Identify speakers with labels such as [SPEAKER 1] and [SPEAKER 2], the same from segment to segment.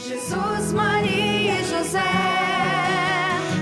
[SPEAKER 1] Jesus, Maria e José,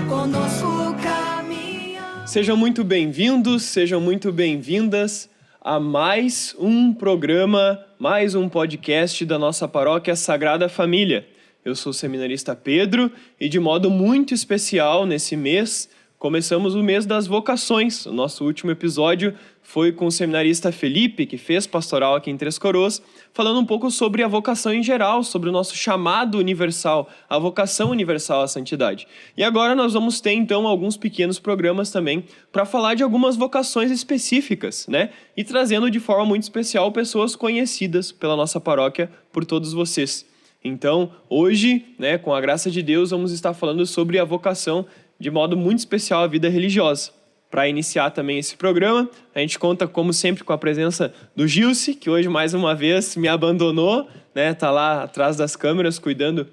[SPEAKER 1] conosco caminham.
[SPEAKER 2] Sejam muito bem-vindos, sejam muito bem-vindas a mais um programa, mais um podcast da nossa paróquia Sagrada Família. Eu sou o seminarista Pedro e de modo muito especial nesse mês, começamos o mês das vocações. O nosso último episódio foi com o seminarista Felipe, que fez pastoral aqui em Três Coroas, falando um pouco sobre a vocação em geral, sobre o nosso chamado universal, a vocação universal à santidade. E agora nós vamos ter, então, alguns pequenos programas também para falar de algumas vocações específicas, né? E trazendo de forma muito especial pessoas conhecidas pela nossa paróquia, por todos vocês. Então, hoje, né, com a graça de Deus, vamos estar falando sobre a vocação de modo muito especial à vida religiosa. Para iniciar também esse programa, a gente conta, como sempre, com a presença do Gilce, que hoje, mais uma vez, me abandonou, né? Tá lá atrás das câmeras, cuidando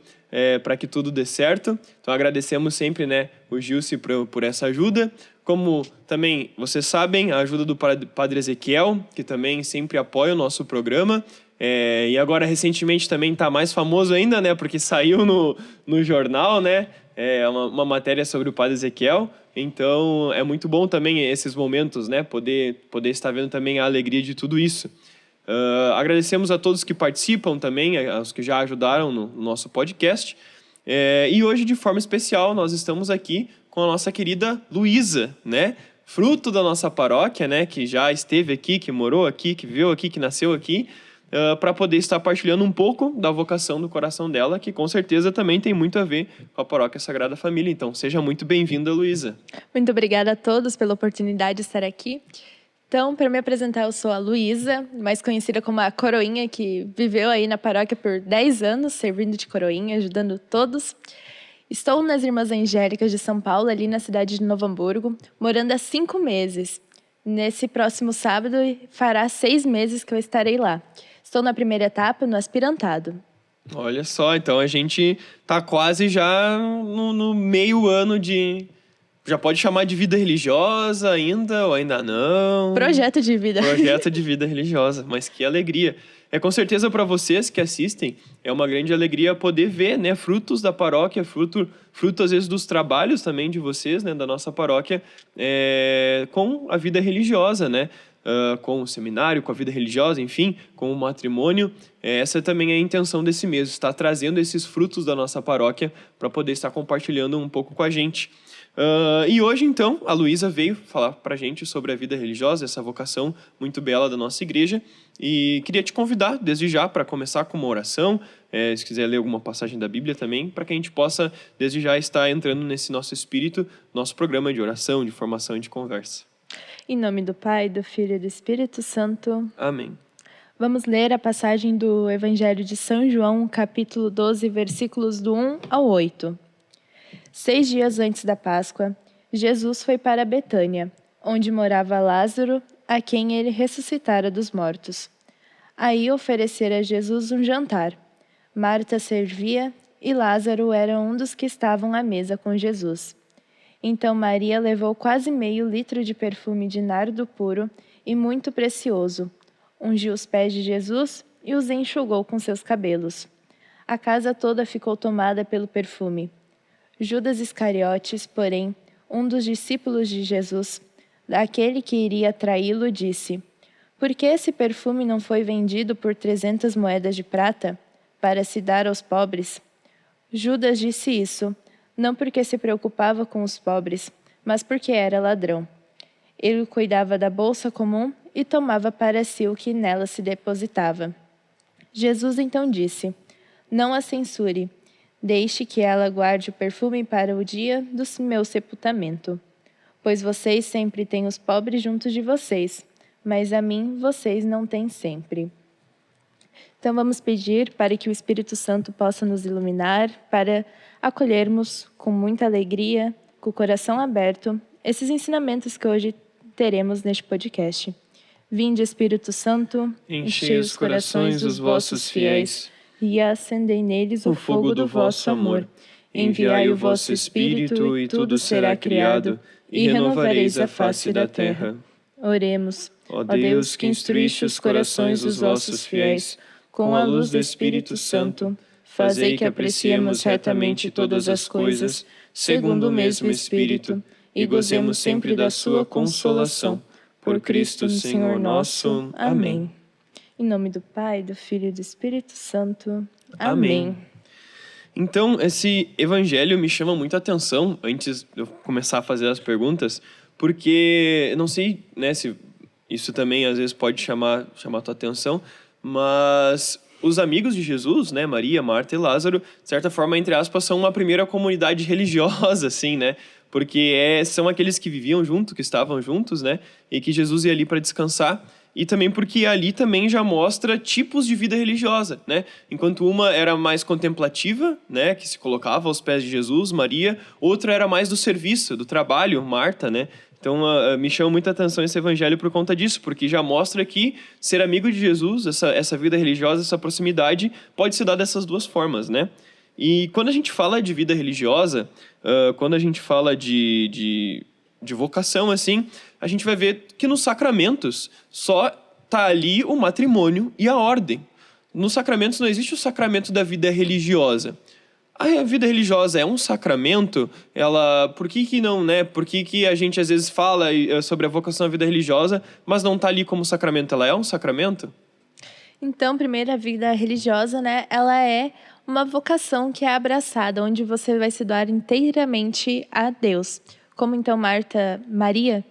[SPEAKER 2] para que tudo dê certo. Então, agradecemos sempre, né, o Gilce por essa ajuda. Como também vocês sabem, a ajuda do Padre Ezequiel, que também sempre apoia o nosso programa. E agora, recentemente, também está mais famoso ainda, né? Porque saiu no jornal, né? Uma matéria sobre o Padre Ezequiel. Então, é muito bom também esses momentos, né? Poder estar vendo também a alegria de tudo isso. Agradecemos a todos que participam também, aos que já ajudaram no nosso podcast. E hoje, de forma especial, nós estamos aqui com a nossa querida Luísa, né? Fruto da nossa paróquia, né? Que já esteve aqui, que morou aqui, que viveu aqui, que nasceu aqui. Para poder estar partilhando um pouco da vocação do coração dela, que com certeza também tem muito a ver com a Paróquia Sagrada Família. Então, seja muito bem-vinda, Luísa.
[SPEAKER 3] Muito obrigada a todos pela oportunidade de estar aqui. Então, para me apresentar, eu sou a Luísa, mais conhecida como a Coroinha, que viveu aí na paróquia por 10 anos, servindo de coroinha, ajudando todos. Estou nas Irmãs Angélicas de São Paulo, ali na cidade de Novo Hamburgo, morando há 5 meses. Nesse próximo sábado, fará 6 meses que eu estarei lá. Estou na primeira etapa, no aspirantado.
[SPEAKER 2] Olha só, então a gente está quase já no meio ano de... Já pode chamar de vida religiosa ainda ou ainda não?
[SPEAKER 3] Projeto de vida.
[SPEAKER 2] Projeto de vida religiosa, mas que alegria. Com certeza para vocês que assistem, é uma grande alegria poder ver, né, frutos da paróquia, fruto às vezes dos trabalhos também de vocês, né, da nossa paróquia, com a vida religiosa, né? Com o seminário, com a vida religiosa, enfim, com o matrimônio. Essa também é a intenção desse mês, estar trazendo esses frutos da nossa paróquia para poder estar compartilhando um pouco com a gente. E hoje, então, a Luísa veio falar para a gente sobre a vida religiosa, essa vocação muito bela da nossa igreja. E queria te convidar, desde já, para começar com uma oração, se quiser ler alguma passagem da Bíblia também, para que a gente possa, desde já, estar entrando nesse nosso espírito, nosso programa de oração, de formação e de conversa.
[SPEAKER 3] Em nome do Pai, do Filho e do Espírito Santo.
[SPEAKER 2] Amém.
[SPEAKER 3] Vamos ler a passagem do Evangelho de São João, capítulo 12, versículos do 1 ao 8. 6 dias antes da Páscoa, Jesus foi para Betânia, onde morava Lázaro, a quem ele ressuscitara dos mortos. Aí oferecera a Jesus um jantar. Marta servia e Lázaro era um dos que estavam à mesa com Jesus. Então Maria levou quase meio litro de perfume de nardo puro e muito precioso, ungiu os pés de Jesus e os enxugou com seus cabelos. A casa toda ficou tomada pelo perfume. Judas Iscariotes, porém, um dos discípulos de Jesus, aquele que iria traí-lo, disse: Por que esse perfume não foi vendido por 300 moedas de prata, para se dar aos pobres? Judas disse isso, não porque se preocupava com os pobres, mas porque era ladrão. Ele cuidava da bolsa comum e tomava para si o que nela se depositava. Jesus então disse: Não a censure, deixe que ela guarde o perfume para o dia do meu sepultamento. Pois vocês sempre têm os pobres junto de vocês, mas a mim vocês não têm sempre. Então vamos pedir para que o Espírito Santo possa nos iluminar, para acolhermos com muita alegria, com o coração aberto, esses ensinamentos que hoje teremos neste podcast. Vinde, Espírito Santo,
[SPEAKER 2] enchei os corações dos vossos fiéis
[SPEAKER 3] e acendei neles o fogo do vosso amor.
[SPEAKER 2] Enviai o vosso Espírito e tudo será criado, e renovareis a face da terra.
[SPEAKER 3] Oremos.
[SPEAKER 2] Ó Deus, que instruíste os corações dos vossos fiéis com a luz do Espírito Santo,
[SPEAKER 3] Fazei que apreciemos retamente todas as coisas, segundo o mesmo Espírito, e gozemos sempre da sua consolação. Por Cristo, Senhor nosso. Amém. Em nome do Pai, do Filho e do Espírito Santo. Amém.
[SPEAKER 2] Então, esse evangelho me chama muita atenção, antes de eu começar a fazer as perguntas, porque eu não sei, né, se isso também às vezes pode chamar a tua atenção, mas os amigos de Jesus, né, Maria, Marta e Lázaro, de certa forma, entre aspas, são uma primeira comunidade religiosa, assim, né? Porque são aqueles que viviam junto, que estavam juntos, né? E que Jesus ia ali para descansar. E também porque ali também já mostra tipos de vida religiosa, né? Enquanto uma era mais contemplativa, né? Que se colocava aos pés de Jesus, Maria. Outra era mais do serviço, do trabalho, Marta, né? Então, me chama muita atenção esse evangelho por conta disso, porque já mostra que ser amigo de Jesus, essa vida religiosa, essa proximidade, pode se dar dessas duas formas, né? E quando a gente fala de vida religiosa, quando a gente fala de vocação, assim, a gente vai ver que nos sacramentos só tá ali o matrimônio e a ordem. Nos sacramentos não existe o sacramento da vida religiosa. A vida religiosa é um sacramento, por que não, né? Por que a gente às vezes fala sobre a vocação à vida religiosa, mas não tá ali como sacramento? Ela é um sacramento?
[SPEAKER 3] Então, primeiro, a vida religiosa, né? Ela é uma vocação que é abraçada, onde você vai se doar inteiramente a Deus. Como então Maria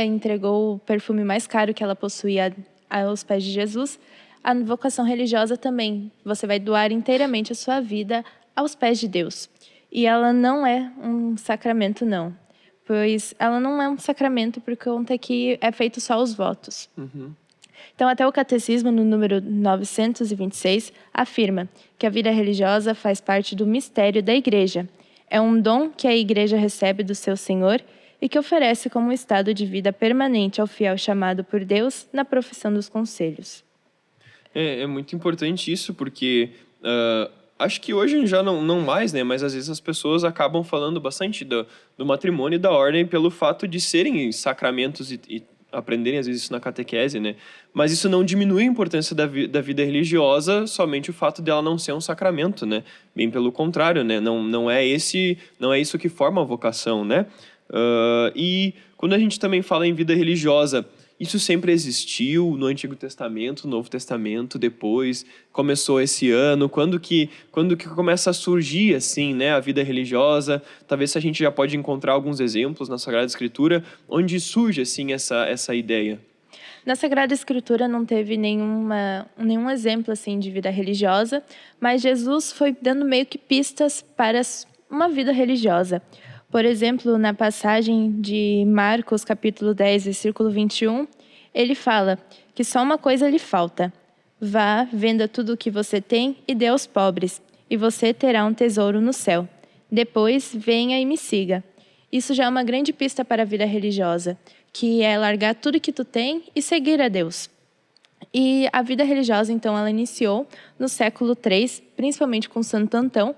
[SPEAKER 3] entregou o perfume mais caro que ela possuía aos pés de Jesus, a vocação religiosa também. Você vai doar inteiramente a sua vida aos pés de Deus. E ela não é um sacramento, não. Pois ela não é um sacramento por conta que é feito só os votos.
[SPEAKER 2] Uhum.
[SPEAKER 3] Então, até o Catecismo, no número 926, afirma que a vida religiosa faz parte do mistério da Igreja. É um dom que a Igreja recebe do seu Senhor e que oferece como um estado de vida permanente ao fiel chamado por Deus na profissão dos conselhos.
[SPEAKER 2] É muito importante isso, porque acho que hoje já não mais, né? Mas às vezes as pessoas acabam falando bastante do matrimônio e da ordem pelo fato de serem sacramentos e aprenderem às vezes isso na catequese, né? Mas isso não diminui a importância da vida religiosa, somente o fato dela não ser um sacramento, né? Bem pelo contrário, né? Não é isso que forma a vocação, né? E quando a gente também fala em vida religiosa, isso sempre existiu no Antigo Testamento, no Novo Testamento, depois começou esse ano, quando que começa a surgir assim, né, a vida religiosa? Talvez a gente já pode encontrar alguns exemplos na Sagrada Escritura onde surge assim essa ideia.
[SPEAKER 3] Na Sagrada Escritura não teve nenhum exemplo assim de vida religiosa, mas Jesus foi dando meio que pistas para uma vida religiosa. Por exemplo, na passagem de Marcos, capítulo 10, versículo 21, ele fala que só uma coisa lhe falta. Vá, venda tudo o que você tem e dê aos pobres, e você terá um tesouro no céu. Depois, venha e me siga. Isso já é uma grande pista para a vida religiosa, que é largar tudo que tu tem e seguir a Deus. E a vida religiosa, então, ela iniciou no século III, principalmente com Santo Antão,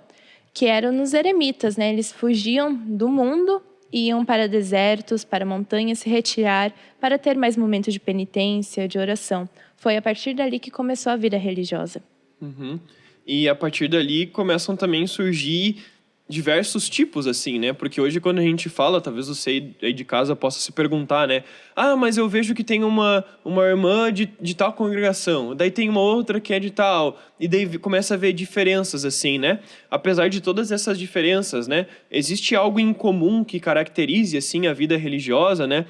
[SPEAKER 3] que eram nos eremitas, né? Eles fugiam do mundo, iam para desertos, para montanhas, se retirar, para ter mais momentos de penitência, de oração. Foi a partir dali que começou a vida religiosa.
[SPEAKER 2] Uhum. E a partir dali começam também a surgir diversos tipos, assim, né? Porque hoje quando a gente fala, talvez você aí de casa possa se perguntar, né? Ah, mas eu vejo que tem uma irmã de tal congregação, daí tem uma outra que é de tal, e daí começa a ver diferenças, assim, né? Apesar de todas essas diferenças, né? Existe algo em comum que caracterize, assim, a vida religiosa, né?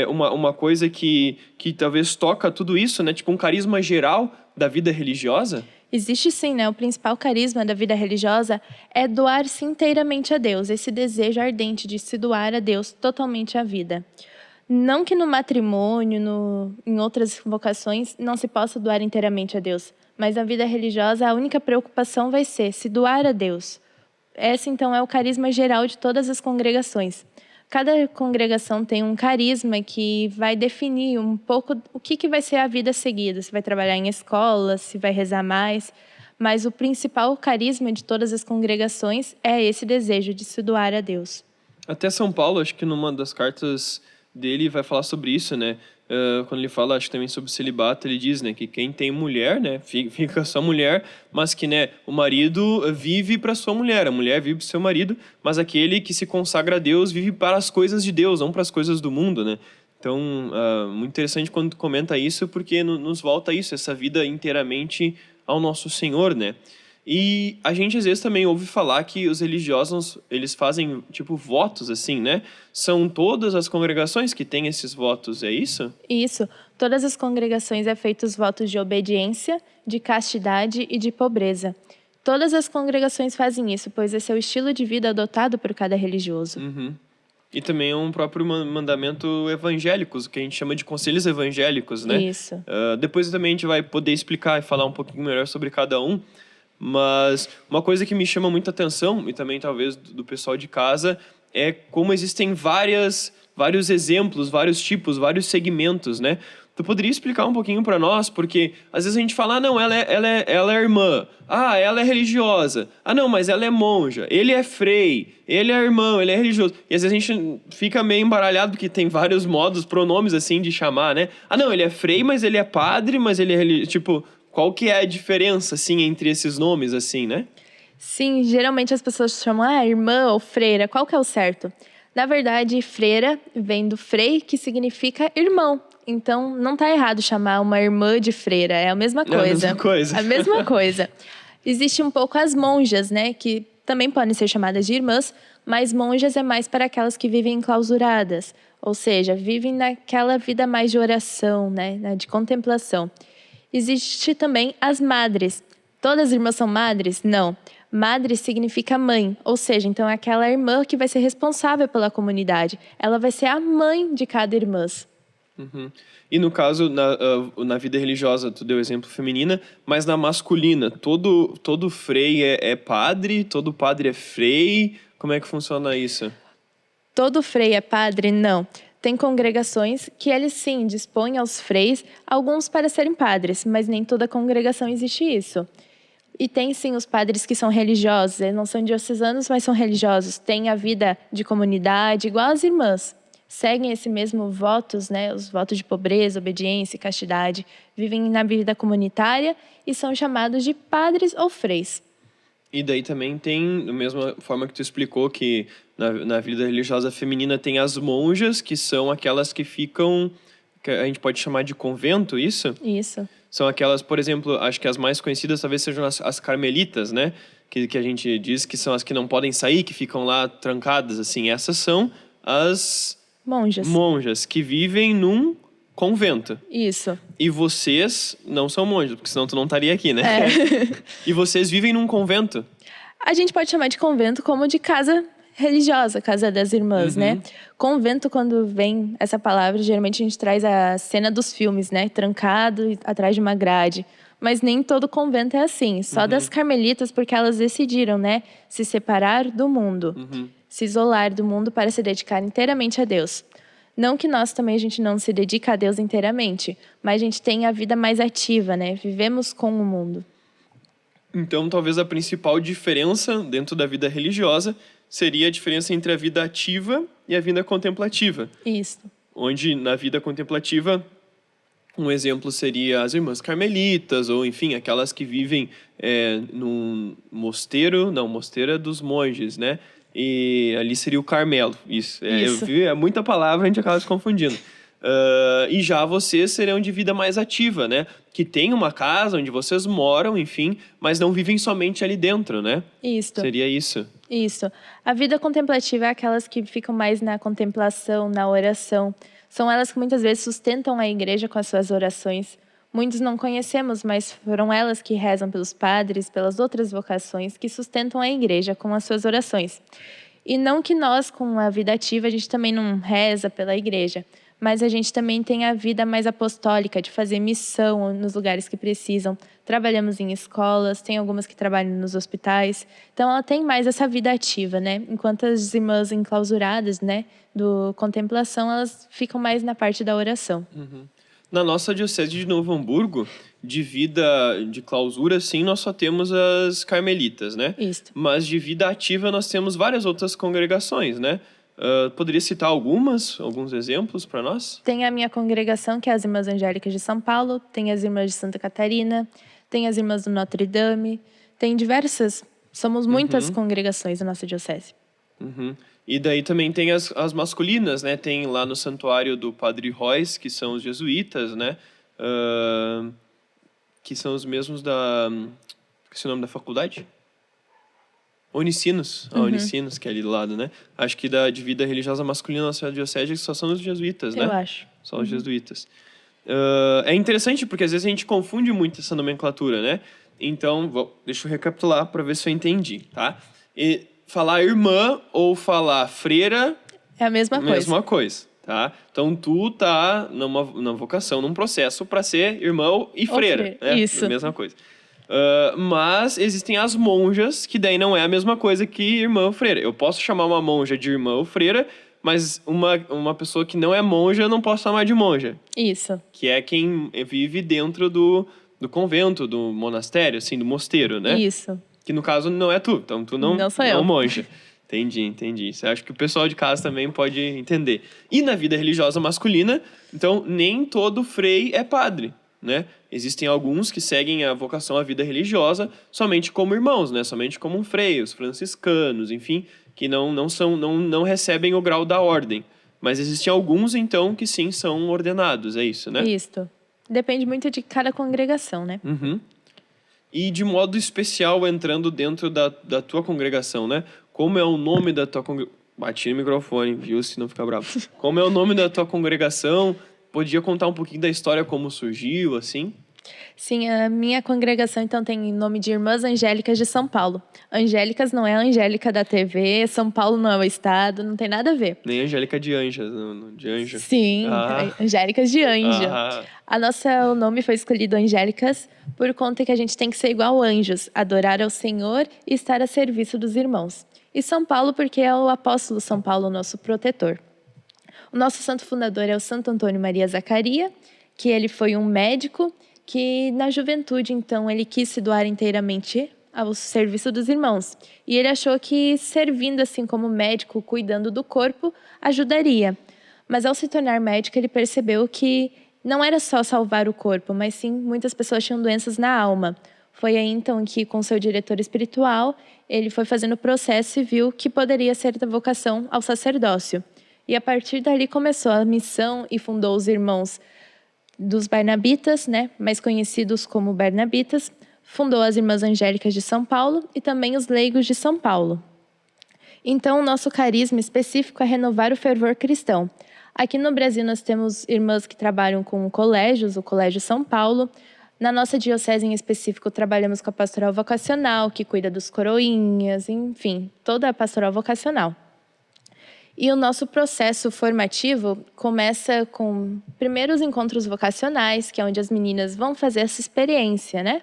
[SPEAKER 2] Uma coisa que talvez toca tudo isso, né? Tipo um carisma geral da vida religiosa?
[SPEAKER 3] Existe sim, né? O principal carisma da vida religiosa é doar-se inteiramente a Deus, esse desejo ardente de se doar a Deus totalmente a vida. Não que no matrimônio, em outras vocações, não se possa doar inteiramente a Deus, mas na vida religiosa a única preocupação vai ser se doar a Deus. Esse, então, é o carisma geral de todas as congregações. Cada congregação tem um carisma que vai definir um pouco o que vai ser a vida seguida. Se vai trabalhar em escola, se vai rezar mais. Mas o principal carisma de todas as congregações é esse desejo de se doar a Deus.
[SPEAKER 2] Até São Paulo, acho que numa das cartas dele vai falar sobre isso, né? quando ele fala, acho que também sobre o celibato, ele diz, né, que quem tem mulher, né, fica só mulher, mas que, né, o marido vive para sua mulher, a mulher vive para seu marido, mas aquele que se consagra a Deus vive para as coisas de Deus, não para as coisas do mundo, né? Então, muito interessante quando tu comenta isso, porque nos volta isso, essa vida inteiramente ao nosso Senhor, né? E a gente às vezes também ouve falar que os religiosos, eles fazem tipo votos assim, né? São todas as congregações que têm esses votos, é isso?
[SPEAKER 3] Isso. Todas as congregações é feito os votos de obediência, de castidade e de pobreza. Todas as congregações fazem isso, pois esse é o estilo de vida adotado por cada religioso.
[SPEAKER 2] Uhum. E também é um próprio mandamento evangélico, que a gente chama de conselhos evangélicos, né?
[SPEAKER 3] Isso.
[SPEAKER 2] Depois também a gente vai poder explicar e falar um pouquinho melhor sobre cada um. Mas uma coisa que me chama muita atenção, e também talvez do pessoal de casa, é como existem vários exemplos, vários tipos, vários segmentos, né? Tu poderia explicar um pouquinho para nós? Porque às vezes a gente fala, não, ela é irmã. Ah, ela é religiosa. Ah, não, mas ela é monja. Ele é frei. Ele é irmão, ele é religioso. E às vezes a gente fica meio embaralhado, porque tem vários modos, pronomes assim de chamar, né? Ah, não, ele é frei, mas ele é padre, mas ele é religioso. Tipo, qual que é a diferença, assim, entre esses nomes, assim, né?
[SPEAKER 3] Sim, geralmente as pessoas chamam irmã ou freira. Qual que é o certo? Na verdade, freira vem do frei, que significa irmão. Então, não está errado chamar uma irmã de freira. É a mesma coisa.
[SPEAKER 2] É a mesma coisa.
[SPEAKER 3] A mesma coisa. Existe um pouco as monjas, né? Que também podem ser chamadas de irmãs, mas monjas é mais para aquelas que vivem enclausuradas. Ou seja, vivem naquela vida mais de oração, né? De contemplação. Existe também as madres. Todas as irmãs são madres? Não. Madre significa mãe, ou seja, então é aquela irmã que vai ser responsável pela comunidade. Ela vai ser a mãe de cada irmã.
[SPEAKER 2] Uhum. E no caso, na vida religiosa, tu deu exemplo feminina, mas na masculina, todo frei é padre? Todo padre é frei? Como é que funciona isso?
[SPEAKER 3] Todo frei é padre? Não. Tem congregações que eles sim dispõem aos freis, alguns para serem padres, mas nem toda congregação existe isso. E tem sim os padres que são religiosos, eles não são diocesanos, mas são religiosos, têm a vida de comunidade igual as irmãs. Seguem esse mesmo votos, né, os votos de pobreza, obediência e castidade, vivem na vida comunitária e são chamados de padres ou freis.
[SPEAKER 2] E daí também tem, da mesma forma que tu explicou, que na vida religiosa feminina tem as monjas, que são aquelas que ficam, que a gente pode chamar de convento, isso?
[SPEAKER 3] Isso.
[SPEAKER 2] São aquelas, por exemplo, acho que as mais conhecidas talvez sejam as carmelitas, né? Que a gente diz que são as que não podem sair, que ficam lá trancadas, assim. Essas são as monjas que vivem num convento.
[SPEAKER 3] Isso.
[SPEAKER 2] E vocês não são monjas, porque senão tu não estaria aqui, né?
[SPEAKER 3] É.
[SPEAKER 2] E vocês vivem num convento.
[SPEAKER 3] A gente pode chamar de convento como de casa religiosa, casa das irmãs, né? Convento, quando vem essa palavra, geralmente a gente traz a cena dos filmes, né? Trancado atrás de uma grade. Mas nem todo convento é assim. Só das carmelitas, porque elas decidiram, né? Se separar do mundo. Se isolar do mundo para se dedicar inteiramente a Deus. Não que nós também a gente não se dedica a Deus inteiramente, mas a gente tem a vida mais ativa, né? Vivemos com o mundo.
[SPEAKER 2] Então, talvez a principal diferença dentro da vida religiosa seria a diferença entre a vida ativa e a vida contemplativa.
[SPEAKER 3] Isso.
[SPEAKER 2] Onde, na vida contemplativa, um exemplo seria as irmãs carmelitas, ou, enfim, aquelas que vivem num mosteiro. Não, mosteiro é dos monges, né? E ali seria o Carmelo. Isso. É muita palavra, a gente acaba se confundindo. E já vocês serão de vida mais ativa, né? Que tem uma casa onde vocês moram, enfim, mas não vivem somente ali dentro, né?
[SPEAKER 3] Isso.
[SPEAKER 2] Seria isso.
[SPEAKER 3] Isso. A vida contemplativa é aquelas que ficam mais na contemplação, na oração. São elas que muitas vezes sustentam a igreja com as suas orações. Muitos não conhecemos, mas foram elas que rezam pelos padres, pelas outras vocações, que sustentam a igreja com as suas orações. E não que nós, com a vida ativa, a gente também não reza pela igreja, mas a gente também tem a vida mais apostólica, de fazer missão nos lugares que precisam. Trabalhamos em escolas, tem algumas que trabalham nos hospitais. Então, ela tem mais essa vida ativa, né? Enquanto as irmãs enclausuradas, né, do contemplação, elas ficam mais na parte da oração.
[SPEAKER 2] Na nossa diocese de Novo Hamburgo, de vida de clausura, sim, nós só temos as carmelitas, né?
[SPEAKER 3] Isso.
[SPEAKER 2] Mas de vida ativa nós temos várias outras congregações, né? Poderia citar alguns exemplos para nós?
[SPEAKER 3] Tem a minha congregação, que é as Irmãs Angélicas de São Paulo, tem as Irmãs de Santa Catarina, tem as Irmãs do Notre Dame, tem diversas, somos muitas congregações na nossa diocese.
[SPEAKER 2] Uhum. E daí também tem as masculinas, né? Tem lá no santuário do Padre Royce, que são os jesuítas, né? Que são os mesmos da... Esqueci o nome da faculdade? Unicinos. Unicinos, que é ali do lado, né? Acho que de vida religiosa masculina na nossa diocese só são os jesuítas, né?
[SPEAKER 3] Eu acho.
[SPEAKER 2] Só os jesuítas. É interessante porque às vezes a gente confunde muito essa nomenclatura, né? Então, deixa eu recapitular para ver se eu entendi, tá? E falar irmã ou falar freira...
[SPEAKER 3] É a mesma coisa.
[SPEAKER 2] Mesma coisa, tá? Então, tu tá numa vocação, num processo para ser irmão e freira. Né?
[SPEAKER 3] Isso.
[SPEAKER 2] Mesma coisa. Mas existem as monjas, que daí não é a mesma coisa que irmã ou freira. Eu posso chamar uma monja de irmã ou freira, mas uma pessoa que não é monja, eu não posso chamar de monja.
[SPEAKER 3] Isso.
[SPEAKER 2] Que é quem vive dentro do convento, do monastério, assim, do mosteiro, né?
[SPEAKER 3] Isso.
[SPEAKER 2] Que no caso não é tu. Então tu não
[SPEAKER 3] sou eu.
[SPEAKER 2] monja. Entendi. Você acha que o pessoal de casa também pode entender. E na vida religiosa masculina, então nem todo frei é padre, né? Existem alguns que seguem a vocação à vida religiosa somente como irmãos, né? Somente como freios, franciscanos, enfim, que não recebem o grau da ordem. Mas existem alguns, então, que sim são ordenados, é isso, né?
[SPEAKER 3] Isso. Depende muito de cada congregação, né?
[SPEAKER 2] Uhum. E de modo especial, entrando dentro da tua congregação, né? Como é o nome da tua congregação? Bati no microfone, viu? Se não ficar bravo. Como é o nome da tua congregação? Podia contar um pouquinho da história, como surgiu, assim?
[SPEAKER 3] Sim, a minha congregação, então, tem nome de Irmãs Angélicas de São Paulo. Angélicas não é a Angélica da TV, São Paulo não é o estado, não tem nada a ver.
[SPEAKER 2] Nem Angélica de Anjas, de anjo.
[SPEAKER 3] Sim, Angélicas de anjo. O nome foi escolhido Angélicas por conta que a gente tem que ser igual anjos, adorar ao Senhor e estar a serviço dos irmãos. E São Paulo porque é o apóstolo São Paulo, nosso protetor. O nosso santo fundador é o Santo Antônio Maria Zacaria, que ele foi um médico que na juventude, então, ele quis se doar inteiramente ao serviço dos irmãos. E ele achou que servindo assim como médico, cuidando do corpo, ajudaria. Mas ao se tornar médico, ele percebeu que não era só salvar o corpo, mas sim muitas pessoas tinham doenças na alma. Foi aí então que, com seu diretor espiritual, ele foi fazendo o processo e viu que poderia ser da vocação ao sacerdócio. E a partir dali começou a missão e fundou os irmãos dos Barnabitas, né, mais conhecidos como Barnabitas, fundou as Irmãs Angélicas de São Paulo e também os Leigos de São Paulo. Então, o nosso carisma específico é renovar o fervor cristão. Aqui no Brasil, nós temos irmãs que trabalham com colégios, o Colégio São Paulo. Na nossa diocese em específico, trabalhamos com a pastoral vocacional, que cuida dos coroinhas, enfim, toda a pastoral vocacional. E o nosso processo formativo começa com primeiros encontros vocacionais, que é onde as meninas vão fazer essa experiência, né?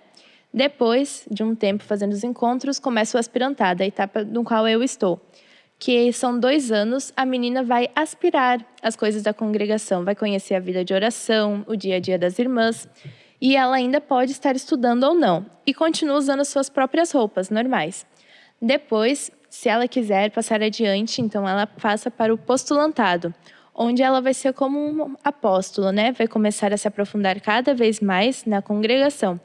[SPEAKER 3] Depois de um tempo fazendo os encontros, começa o aspirantado, a etapa no qual eu estou. Que são 2 anos, a menina vai aspirar as coisas da congregação, vai conhecer a vida de oração, o dia a dia das irmãs, e ela ainda pode estar estudando ou não, e continua usando as suas próprias roupas normais. Depois, se ela quiser passar adiante, então ela passa para o postulantado, onde ela vai ser como um apóstolo, né? Vai começar a se aprofundar cada vez mais na congregação.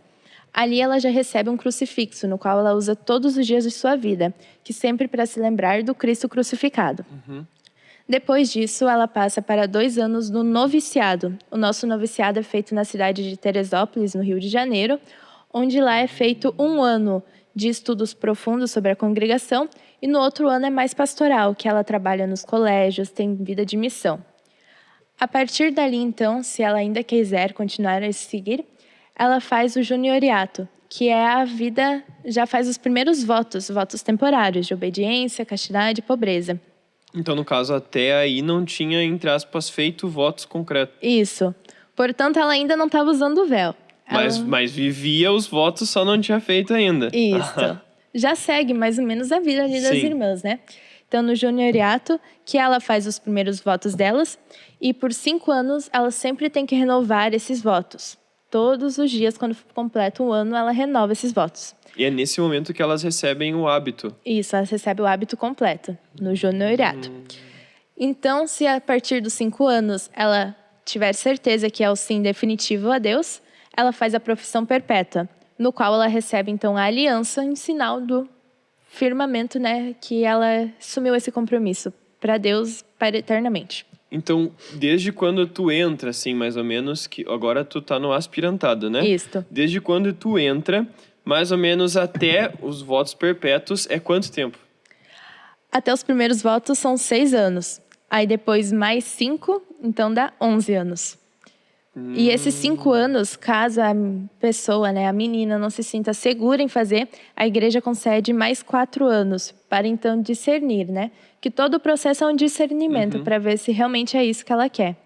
[SPEAKER 3] Ali ela já recebe um crucifixo, no qual ela usa todos os dias de sua vida, que sempre para se lembrar do Cristo crucificado. Depois disso, ela passa para 2 anos no noviciado. O nosso noviciado é feito na cidade de Teresópolis, no Rio de Janeiro, onde lá é feito 1 ano de estudos profundos sobre a congregação, e no outro ano é mais pastoral, que ela trabalha nos colégios, tem vida de missão. A partir dali, então, se ela ainda quiser continuar a seguir, ela faz o junioriato, que é a vida, já faz os primeiros votos temporários, de obediência, castidade e pobreza.
[SPEAKER 2] Então, no caso, até aí não tinha, entre aspas, feito votos concretos.
[SPEAKER 3] Isso. Portanto, ela ainda não estava usando o véu.
[SPEAKER 2] Mas vivia os votos, só não tinha feito ainda.
[SPEAKER 3] Isso. Já segue mais ou menos a vida ali das irmãs, né? Então, no junioriato, que ela faz os primeiros votos delas, e por 5 anos ela sempre tem que renovar esses votos. Todos os dias, quando completa 1 ano, ela renova esses votos.
[SPEAKER 2] E é nesse momento que elas recebem o hábito.
[SPEAKER 3] Isso, elas recebem o hábito completo, no junioriato. Então, se a partir dos 5 anos ela tiver certeza que é o sim definitivo a Deus, ela faz a profissão perpétua, no qual ela recebe então a aliança em sinal do firmamento, né, que ela assumiu esse compromisso para Deus para eternamente.
[SPEAKER 2] Então, desde quando tu entra, assim, mais ou menos, que agora tu tá no aspirantado, né?
[SPEAKER 3] Isto.
[SPEAKER 2] Desde quando tu entra, mais ou menos até os votos perpétuos, é quanto tempo?
[SPEAKER 3] Até os primeiros votos são 6 anos. Aí depois mais 5, então dá 11 anos. E esses 5 anos, caso a pessoa, né, a menina, não se sinta segura em fazer, a igreja concede mais 4 anos para então discernir, né? Que todo o processo é um discernimento para ver se realmente é isso que ela quer.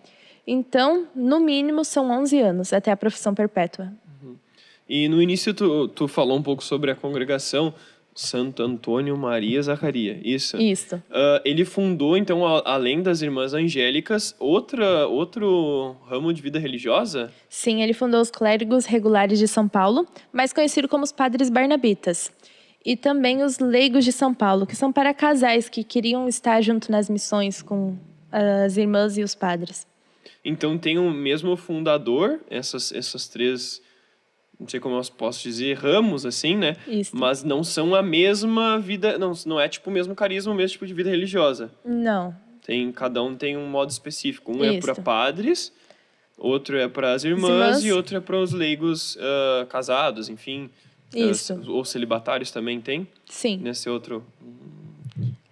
[SPEAKER 3] Então, no mínimo, são 11 anos até a profissão perpétua.
[SPEAKER 2] E no início tu falou um pouco sobre a congregação Santo Antônio Maria Zacaria, isso?
[SPEAKER 3] Isso.
[SPEAKER 2] Ele fundou, então, além das Irmãs Angélicas, outro ramo de vida religiosa?
[SPEAKER 3] Sim, ele fundou os Clérigos Regulares de São Paulo, mais conhecido como os Padres Barnabitas. E também os Leigos de São Paulo, que são para casais que queriam estar junto nas missões com as irmãs e os padres.
[SPEAKER 2] Então tem o mesmo fundador, essas três, não sei como eu posso dizer, ramos, assim, né?
[SPEAKER 3] Isso.
[SPEAKER 2] Mas não são a mesma vida, não é tipo o mesmo carisma, o mesmo tipo de vida religiosa.
[SPEAKER 3] Não.
[SPEAKER 2] Cada um tem um modo específico. Um é
[SPEAKER 3] Isso.
[SPEAKER 2] para padres, outro é para as irmãs e outro é para os leigos casados, enfim.
[SPEAKER 3] Isso.
[SPEAKER 2] Ou celibatários também tem?
[SPEAKER 3] Sim.
[SPEAKER 2] Nesse outro...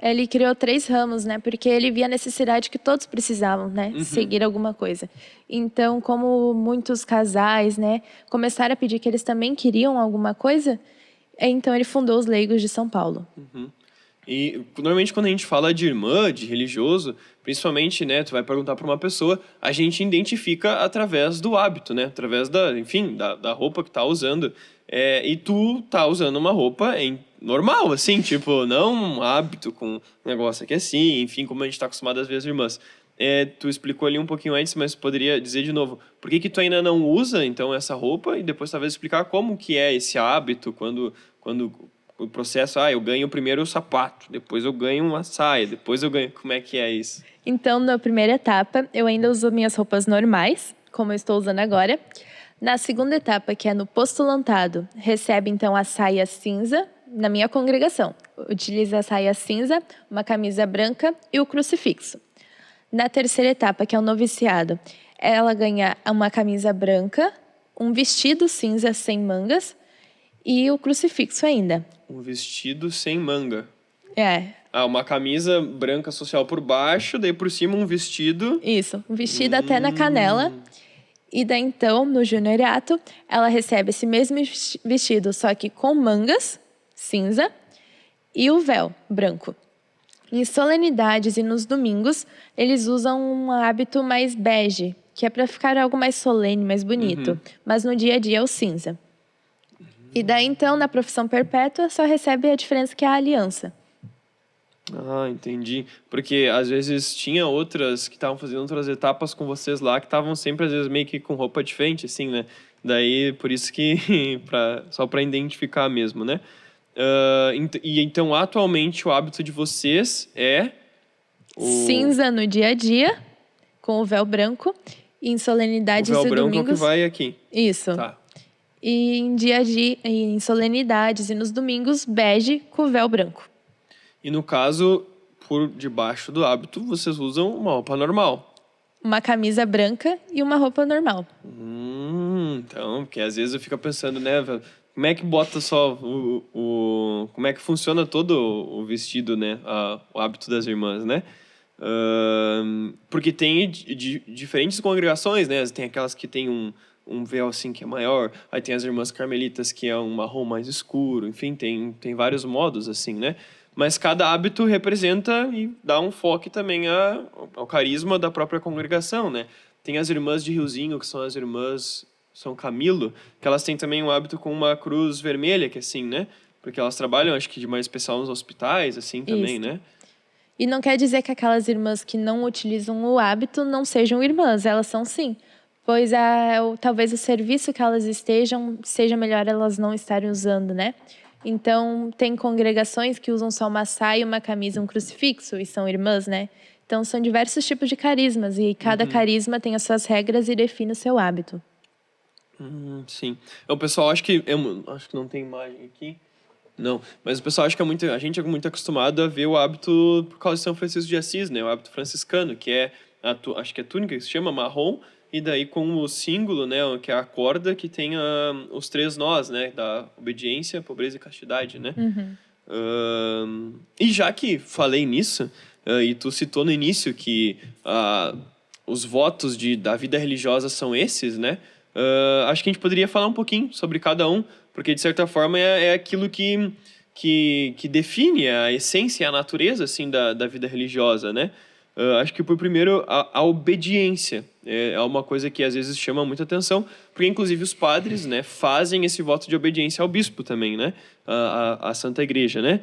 [SPEAKER 3] Ele criou 3 ramos, né? Porque ele via a necessidade que todos precisavam, né? Seguir alguma coisa. Então, como muitos casais, né? Começaram a pedir que eles também queriam alguma coisa, então ele fundou os Leigos de São Paulo.
[SPEAKER 2] E normalmente quando a gente fala de irmã, de religioso, principalmente, né, tu vai perguntar para uma pessoa, a gente identifica através do hábito, né, através da roupa que tá usando. E tu tá usando uma roupa normal, assim, tipo, não um hábito com um negócio aqui assim, enfim, como a gente tá acostumado às vezes, irmãs. Tu explicou ali um pouquinho antes, mas poderia dizer de novo, por que tu ainda não usa, então, essa roupa? E depois talvez explicar como que é esse hábito, quando o processo, eu ganho primeiro o sapato, depois eu ganho uma saia, depois eu ganho... Como é que é isso?
[SPEAKER 3] Então, na primeira etapa, eu ainda uso minhas roupas normais, como eu estou usando agora. Na segunda etapa, que é no postulantado, recebe então a saia cinza na minha congregação. Utiliza a saia cinza, uma camisa branca e o crucifixo. Na terceira etapa, que é o noviciado, ela ganha uma camisa branca, um vestido cinza sem mangas e o crucifixo ainda.
[SPEAKER 2] Um vestido sem manga. Uma camisa branca social por baixo, daí por cima um vestido...
[SPEAKER 3] Isso, um vestido até na canela. E daí então, no junioriato, ela recebe esse mesmo vestido, só que com mangas, cinza, e o véu, branco. Em solenidades e nos domingos, eles usam um hábito mais bege, que é para ficar algo mais solene, mais bonito. Mas no dia a dia é o cinza. E daí então, na profissão perpétua, só recebe a diferença que é a aliança.
[SPEAKER 2] Entendi. Porque às vezes tinha outras que estavam fazendo outras etapas com vocês lá, que estavam sempre, às vezes, meio que com roupa diferente, assim, né? Daí, por isso que... só para identificar mesmo, né? E então, atualmente, o hábito de vocês é...
[SPEAKER 3] Cinza no dia a dia, com o véu branco. E em solenidades e domingos...
[SPEAKER 2] O véu branco é o que vai aqui.
[SPEAKER 3] Isso.
[SPEAKER 2] Tá.
[SPEAKER 3] E em dia a dia, em solenidades e nos domingos, bege com o véu branco.
[SPEAKER 2] E no caso, por debaixo do hábito, vocês usam uma roupa normal.
[SPEAKER 3] Uma camisa branca e uma roupa normal.
[SPEAKER 2] Então, porque às vezes eu fico pensando, né, como é que bota só como é que funciona todo o vestido, né, o hábito das irmãs, né? Porque tem diferentes congregações, né? Tem aquelas que tem um véu assim que é maior, aí tem as irmãs carmelitas que é um marrom mais escuro, enfim, tem vários modos assim, né? Mas cada hábito representa e dá um foco também ao carisma da própria congregação, né? Tem as irmãs de Riozinho, que são as irmãs São Camilo, que elas têm também um hábito com uma cruz vermelha, que assim, né? Porque elas trabalham, acho que de mais especial nos hospitais, assim, também,
[SPEAKER 3] Isso.
[SPEAKER 2] né?
[SPEAKER 3] E não quer dizer que aquelas irmãs que não utilizam o hábito não sejam irmãs, elas são sim. Pois talvez o serviço que elas estejam seja melhor elas não estarem usando, né? Então, tem congregações que usam só uma saia, uma camisa e um crucifixo, e são irmãs, né? Então, são diversos tipos de carismas e cada carisma tem as suas regras e define o seu hábito.
[SPEAKER 2] Sim. O pessoal acho que não tem imagem aqui. Não, mas o pessoal acha que a gente é muito acostumado a ver o hábito por causa de São Francisco de Assis, né? O hábito franciscano, que é acho que é a túnica que se chama marrom, e daí com o símbolo, né, que é a corda que tem os 3 nós, né, da obediência, pobreza e castidade, né? E já que falei nisso, e tu citou no início que os votos da vida religiosa são esses, né? Acho que a gente poderia falar um pouquinho sobre cada um, porque de certa forma é aquilo que define a essência, a natureza assim da vida religiosa, né? Acho que por primeiro a obediência é uma coisa que às vezes chama muita atenção, porque inclusive os padres, né, fazem esse voto de obediência ao bispo também, né? A Santa Igreja, né?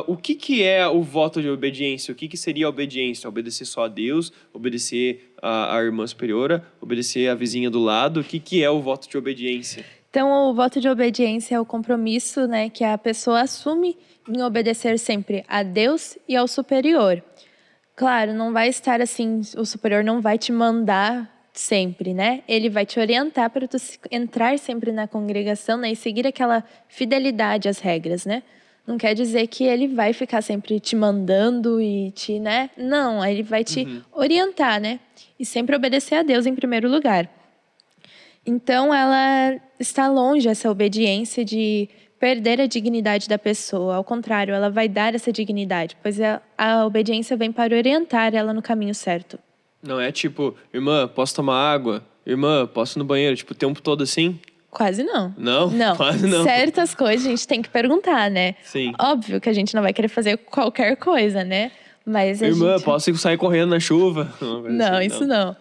[SPEAKER 2] O que é o voto de obediência? O que seria a obediência? Obedecer só a Deus? Obedecer a irmã superiora? Obedecer a vizinha do lado? O que é o voto de obediência?
[SPEAKER 3] Então, o voto de obediência é o compromisso, né, que a pessoa assume em obedecer sempre a Deus e ao superior. Claro, não vai estar assim, o superior não vai te mandar sempre, né? Ele vai te orientar para tu entrar sempre na congregação, né, e seguir aquela fidelidade às regras, né? Não quer dizer que ele vai ficar sempre te mandando e te, né? Não, ele vai te orientar, né? E sempre obedecer a Deus em primeiro lugar. Então, ela está longe, essa obediência, de perder a dignidade da pessoa. Ao contrário, ela vai dar essa dignidade, pois a obediência vem para orientar ela no caminho certo.
[SPEAKER 2] Não é tipo, irmã, posso tomar água? Irmã, posso ir no banheiro? Tipo, o tempo todo assim?
[SPEAKER 3] Quase não.
[SPEAKER 2] Não?
[SPEAKER 3] Não.
[SPEAKER 2] Quase não.
[SPEAKER 3] Certas coisas a gente tem que perguntar, né?
[SPEAKER 2] Sim.
[SPEAKER 3] Óbvio que a gente não vai querer fazer qualquer coisa, né? Mas
[SPEAKER 2] Irmã, posso sair correndo na chuva?
[SPEAKER 3] Não,
[SPEAKER 2] assim,
[SPEAKER 3] isso não.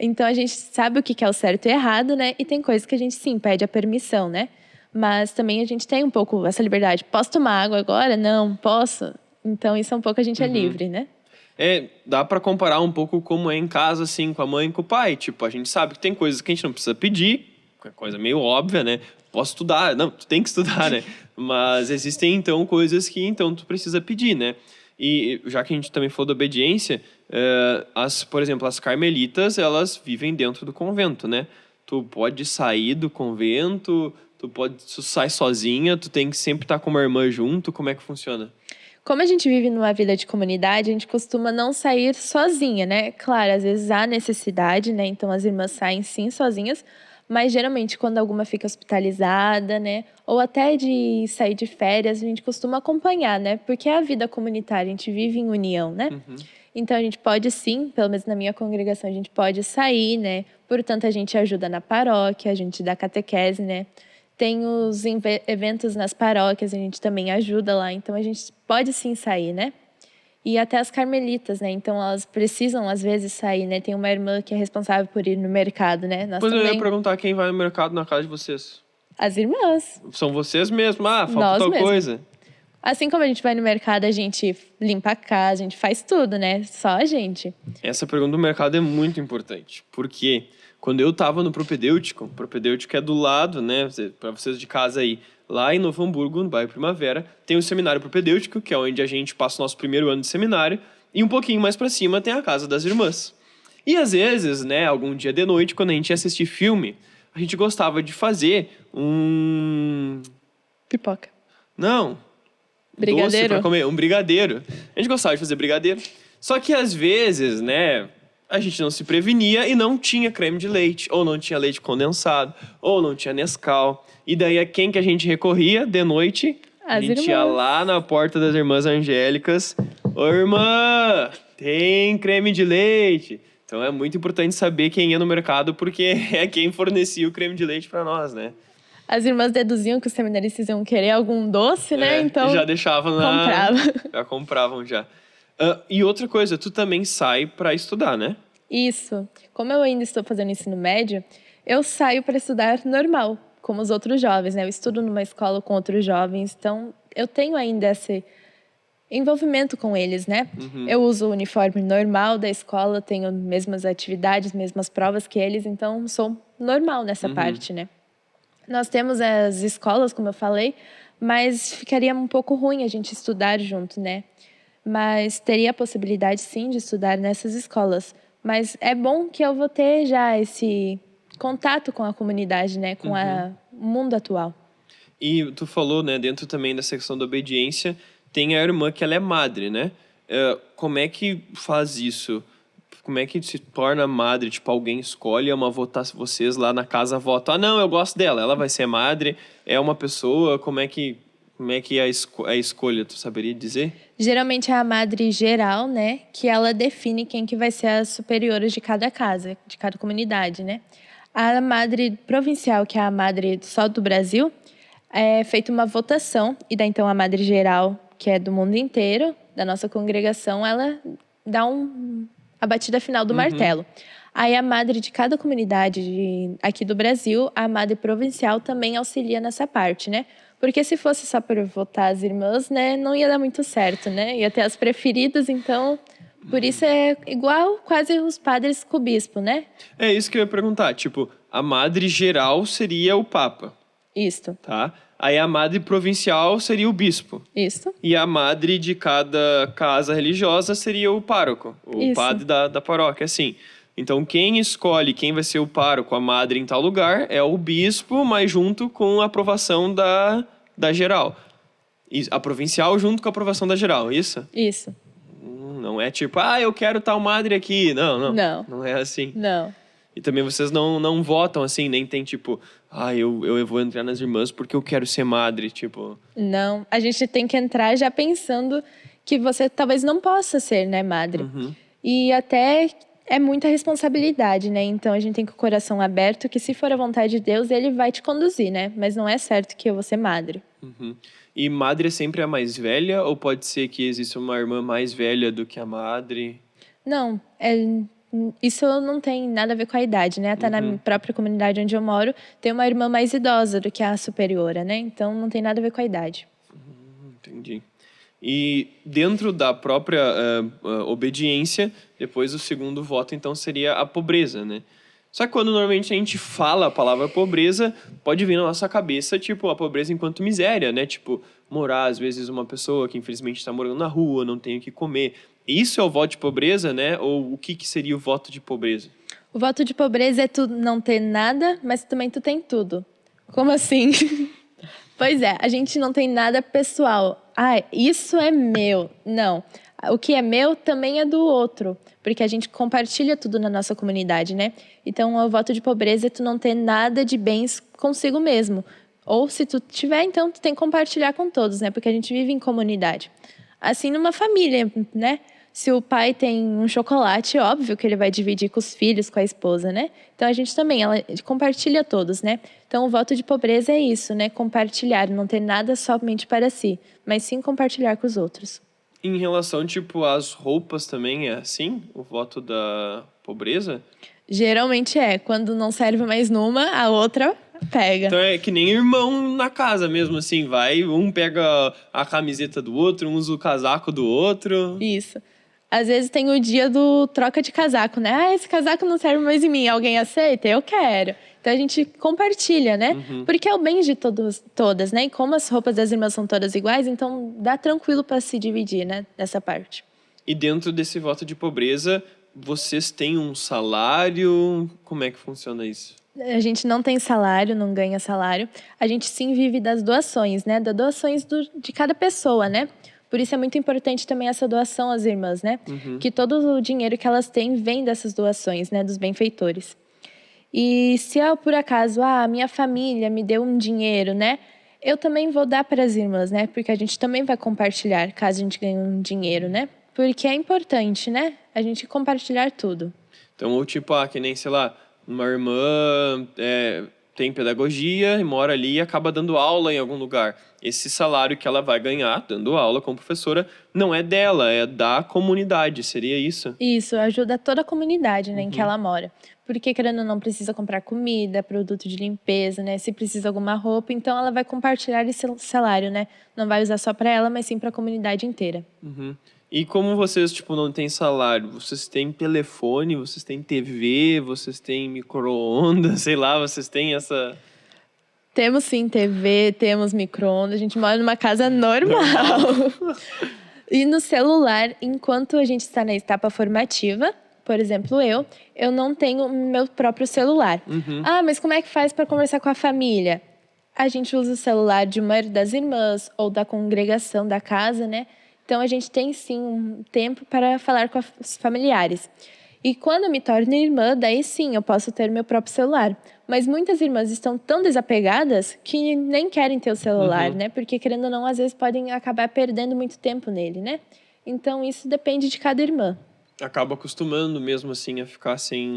[SPEAKER 3] Então, a gente sabe o que é o certo e errado, né? E tem coisas que a gente, sim, pede a permissão, né? Mas também a gente tem um pouco essa liberdade. Posso tomar água agora? Não, posso. Então, isso é um pouco a gente é livre, né?
[SPEAKER 2] Dá pra comparar um pouco como é em casa, assim, com a mãe e com o pai. Tipo, a gente sabe que tem coisas que a gente não precisa pedir, é coisa meio óbvia, né? Posso estudar. Não, tu tem que estudar, né? Mas existem, então, coisas que, então, tu precisa pedir, né? E já que a gente também falou da obediência, por exemplo, as carmelitas, elas vivem dentro do convento, né? Tu pode sair do convento, tu sai sozinha, tu tem que sempre estar com uma irmã junto. Como é que funciona?
[SPEAKER 3] Como a gente vive numa vida de comunidade, a gente costuma não sair sozinha, né? Claro, às vezes há necessidade, né? Então, as irmãs saem sim sozinhas, mas geralmente quando alguma fica hospitalizada, né? Ou até de sair de férias, a gente costuma acompanhar, né? Porque é a vida comunitária, a gente vive em união, né? Então, a gente pode sim, pelo menos na minha congregação, a gente pode sair, né? Portanto, a gente ajuda na paróquia, a gente dá catequese, né? Tem os eventos nas paróquias, a gente também ajuda lá. Então, a gente pode sim sair, né? E até as carmelitas, né? Então, elas precisam, às vezes, sair, né? Tem uma irmã que é responsável por ir no mercado, né? Nós
[SPEAKER 2] Pois
[SPEAKER 3] também...
[SPEAKER 2] eu ia perguntar quem vai no mercado na casa de vocês.
[SPEAKER 3] As irmãs.
[SPEAKER 2] São vocês mesmos? Falta
[SPEAKER 3] Nós
[SPEAKER 2] tal
[SPEAKER 3] mesmos.
[SPEAKER 2] coisa.
[SPEAKER 3] Assim como a gente vai no mercado, a gente limpa a casa, a gente faz tudo, né? Só a gente.
[SPEAKER 2] Essa pergunta do mercado é muito importante. Porque quando eu tava no propedêutico é do lado, né? Para vocês de casa aí, lá em Novo Hamburgo, no bairro Primavera, tem o seminário propedêutico, que é onde a gente passa o nosso primeiro ano de seminário, e um pouquinho mais para cima tem a casa das irmãs. E às vezes, né, algum dia de noite, quando a gente ia assistir filme, a gente gostava de fazer
[SPEAKER 3] Pipoca.
[SPEAKER 2] Não.
[SPEAKER 3] Brigadeiro?
[SPEAKER 2] Doce pra comer, um brigadeiro. A gente gostava de fazer brigadeiro. Só que às vezes, né, a gente não se prevenia e não tinha creme de leite, ou não tinha leite condensado, ou não tinha Nescau. E daí a quem que a gente recorria de noite? A gente ia lá na porta das irmãs angélicas. Ô, irmã, tem creme de leite? Então é muito importante saber quem ia no mercado, porque é quem fornecia o creme de leite para nós, né?
[SPEAKER 3] As irmãs deduziam que os seminaristas iam querer algum doce, né? Então
[SPEAKER 2] já deixavam
[SPEAKER 3] comprava.
[SPEAKER 2] Já compravam já. E outra coisa, tu também sai para estudar, né?
[SPEAKER 3] Isso. Como eu ainda estou fazendo ensino médio, eu saio para estudar normal, como os outros jovens, né? Eu estudo numa escola com outros jovens, então eu tenho ainda esse envolvimento com eles, né? Eu uso o uniforme normal da escola, tenho mesmas atividades, mesmas provas que eles, então sou normal nessa parte, né? Nós temos as escolas, como eu falei, mas ficaria um pouco ruim a gente estudar junto, né? mas teria a possibilidade, sim, de estudar nessas escolas. Mas é bom que eu vou ter já esse contato com a comunidade, né? Com o mundo atual.
[SPEAKER 2] E tu falou, né, dentro também da secção da obediência, tem a irmã que ela é madre, né? Como é que faz isso? Como é que se torna madre? Tipo, alguém escolhe uma votação, vocês lá na casa votam. Ah, não, eu gosto dela, ela vai ser madre. É uma pessoa, como é que é a escolha? Tu saberia dizer?
[SPEAKER 3] Geralmente é a madre geral, né? Que ela define quem que vai ser as superiores de cada casa, de cada comunidade, né? A madre provincial, que é a madre só do Brasil, é feita uma votação. E daí, então, a madre geral, que é do mundo inteiro, da nossa congregação, ela dá a batida final do martelo. Aí a madre de cada comunidade aqui do Brasil, a madre provincial também auxilia nessa parte, né? Porque se fosse só por votar as irmãs, né, não ia dar muito certo, né? Ia ter as preferidas, então, por isso é igual quase os padres com o bispo, né?
[SPEAKER 2] É isso que eu ia perguntar. Tipo, a madre geral seria o papa,
[SPEAKER 3] Isto,
[SPEAKER 2] tá? Aí a madre provincial seria o bispo.
[SPEAKER 3] isto,
[SPEAKER 2] E a madre de cada casa religiosa seria o pároco, o
[SPEAKER 3] Isso.
[SPEAKER 2] padre da paróquia, assim. Então, quem escolhe quem vai ser o pároco, a madre em tal lugar, é o bispo, mas junto com a aprovação da geral. E a provincial junto com a aprovação da geral, isso?
[SPEAKER 3] isso.
[SPEAKER 2] Não é tipo, eu quero tal madre aqui. Não.
[SPEAKER 3] Não.
[SPEAKER 2] Não é assim.
[SPEAKER 3] Não.
[SPEAKER 2] E também vocês não votam assim, nem tem tipo, eu vou entrar nas irmãs porque eu quero ser madre, tipo...
[SPEAKER 3] Não, a gente tem que entrar já pensando que você talvez não possa ser, né, madre. E até é muita responsabilidade, né? Então a gente tem que o coração aberto, que se for a vontade de Deus, ele vai te conduzir, né? Mas não é certo que eu vou ser madre.
[SPEAKER 2] E madre é sempre a mais velha ou pode ser que exista uma irmã mais velha do que a madre?
[SPEAKER 3] Não, isso não tem nada a ver com a idade, né? Até na minha própria comunidade onde eu moro, tem uma irmã mais idosa do que a superiora, né? Então não tem nada a ver com a idade.
[SPEAKER 2] Entendi. E dentro da própria obediência, depois o segundo voto, então, seria a pobreza, né? Só que quando normalmente a gente fala a palavra pobreza, pode vir na nossa cabeça, tipo, a pobreza enquanto miséria, né? Tipo, morar, às vezes, uma pessoa que infelizmente está morando na rua, não tem o que comer. Isso é o voto de pobreza, né? Ou o que seria o voto de pobreza?
[SPEAKER 3] O voto de pobreza é tu não ter nada, mas também tu tem tudo. Como assim? Pois é, a gente não tem nada pessoal. Isso é meu. Não. O que é meu também é do outro. Porque a gente compartilha tudo na nossa comunidade, né? Então, o voto de pobreza é tu não ter nada de bens consigo mesmo. Ou se tu tiver, então tu tem que compartilhar com todos, né? Porque a gente vive em comunidade. Assim, numa família, né? Se o pai tem um chocolate, óbvio que ele vai dividir com os filhos, com a esposa, né? Então, a gente também, ela compartilha todos, né? Então, o voto de pobreza é isso, né? Compartilhar, não ter nada somente para si, mas sim compartilhar com os outros.
[SPEAKER 2] Em relação, tipo, às roupas também é assim? O voto da pobreza?
[SPEAKER 3] Geralmente é. Quando não serve mais numa, a outra pega.
[SPEAKER 2] Então é que nem irmão na casa mesmo, assim. Vai, um pega a camiseta do outro, um usa o casaco do outro.
[SPEAKER 3] Isso. Às vezes tem o dia do troca de casaco, né? Esse casaco não serve mais em mim. Alguém aceita? Eu quero. Então a gente compartilha, né? Porque é o bem de todas, né? E como as roupas das irmãs são todas iguais, então dá tranquilo para se dividir, né? Dessa parte.
[SPEAKER 2] E dentro desse voto de pobreza, vocês têm um salário? Como é que funciona isso?
[SPEAKER 3] A gente não tem salário, não ganha salário. A gente sim vive das doações, né? Das doações de cada pessoa, né? Por isso é muito importante também essa doação às irmãs, né? Que todo o dinheiro que elas têm vem dessas doações, né? Dos benfeitores. E se por acaso, a minha família me deu um dinheiro, né? Eu também vou dar para as irmãs, né? Porque a gente também vai compartilhar, caso a gente ganhe um dinheiro, né? Porque é importante, né? A gente compartilhar tudo.
[SPEAKER 2] Então, ou tipo, que nem, sei lá, uma irmã tem pedagogia e mora ali e acaba dando aula em algum lugar. Esse salário que ela vai ganhar, dando aula como professora, não é dela, é da comunidade. Seria isso?
[SPEAKER 3] Isso, ajuda toda a comunidade, né, em que ela mora. Porque, querendo ou não, precisa comprar comida, produto de limpeza, né? Se precisa alguma roupa, então ela vai compartilhar esse salário, né? Não vai usar só para ela, mas sim para a comunidade inteira.
[SPEAKER 2] E como vocês, tipo, não têm salário, vocês têm telefone, vocês têm TV, vocês têm micro-ondas, sei lá, vocês têm essa...
[SPEAKER 3] Temos sim TV, temos micro-ondas, a gente mora numa casa normal. E no celular, enquanto a gente está na etapa formativa, por exemplo, eu não tenho meu próprio celular. Ah, mas como é que faz para conversar com a família? A gente usa o celular de uma das irmãs ou da congregação da casa, né? Então, a gente tem, sim, um tempo para falar com os familiares. E quando eu me torno irmã, daí sim, eu posso ter meu próprio celular. Mas muitas irmãs estão tão desapegadas que nem querem ter o celular, né? Porque, querendo ou não, às vezes podem acabar perdendo muito tempo nele, né? Então, isso depende de cada irmã.
[SPEAKER 2] Acaba acostumando mesmo assim a ficar sem...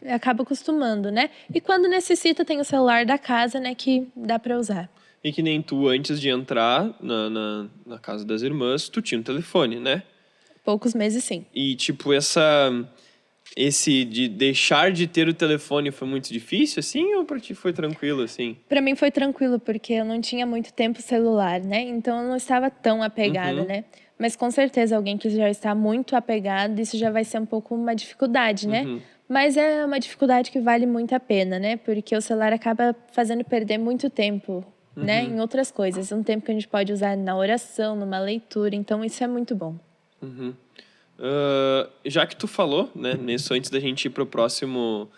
[SPEAKER 3] Acaba acostumando, né? E quando necessita, tem o celular da casa, né? Que dá para usar.
[SPEAKER 2] E que nem tu, antes de entrar na casa das irmãs, tu tinha um telefone, né?
[SPEAKER 3] Poucos meses, sim.
[SPEAKER 2] E, tipo, esse de deixar de ter o telefone foi muito difícil, assim? Ou pra ti foi tranquilo, assim?
[SPEAKER 3] Pra mim foi tranquilo, porque eu não tinha muito tempo celular, né? Então eu não estava tão apegada, né? Mas com certeza alguém que já está muito apegado, isso já vai ser um pouco uma dificuldade, né? Mas é uma dificuldade que vale muito a pena, né? Porque o celular acaba fazendo perder muito tempo, né? Em outras coisas. Um tempo que a gente pode usar na oração, numa leitura. Então isso é muito bom.
[SPEAKER 2] Já que tu falou, né, nisso antes da gente ir pro próximo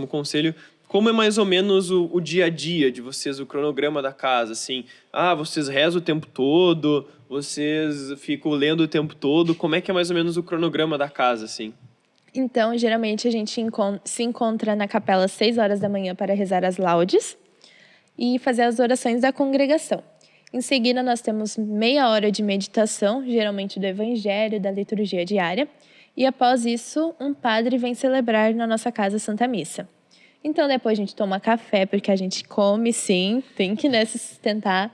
[SPEAKER 2] conselho, como é mais ou menos o dia a dia de vocês, o cronograma da casa, assim? Ah, vocês rezam o tempo todo, vocês ficam lendo o tempo todo, como é que é mais ou menos o cronograma da casa, assim?
[SPEAKER 3] Então, geralmente a gente se encontra na capela às 6 horas da manhã para rezar as laudes e fazer as orações da congregação. Em seguida, nós temos meia hora de meditação, geralmente do Evangelho, da liturgia diária. E após isso, um padre vem celebrar na nossa casa a Santa Missa. Então, depois a gente toma café, porque a gente come, sim, tem que, né, se sustentar.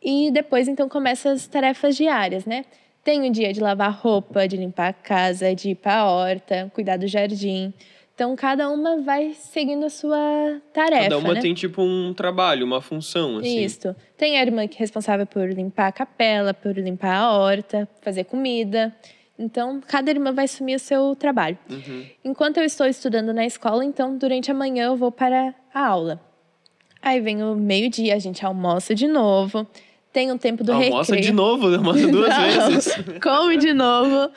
[SPEAKER 3] E depois, então, começa as tarefas diárias, né? Tem o dia de lavar roupa, de limpar a casa, de ir para a horta, cuidar do jardim. Então, cada uma vai seguindo a sua tarefa,
[SPEAKER 2] Cada uma
[SPEAKER 3] né?
[SPEAKER 2] tem, tipo, um trabalho, uma função, assim.
[SPEAKER 3] Isso. Tem a irmã que é responsável por limpar a capela, por limpar a horta, fazer comida. Então, cada irmã vai assumir o seu trabalho. Enquanto eu estou estudando na escola, então, durante a manhã eu vou para a aula. Aí vem o meio-dia, a gente almoça de novo. Tem um tempo do recreio.
[SPEAKER 2] Almoça de novo, almoça duas vezes.
[SPEAKER 3] Come de novo.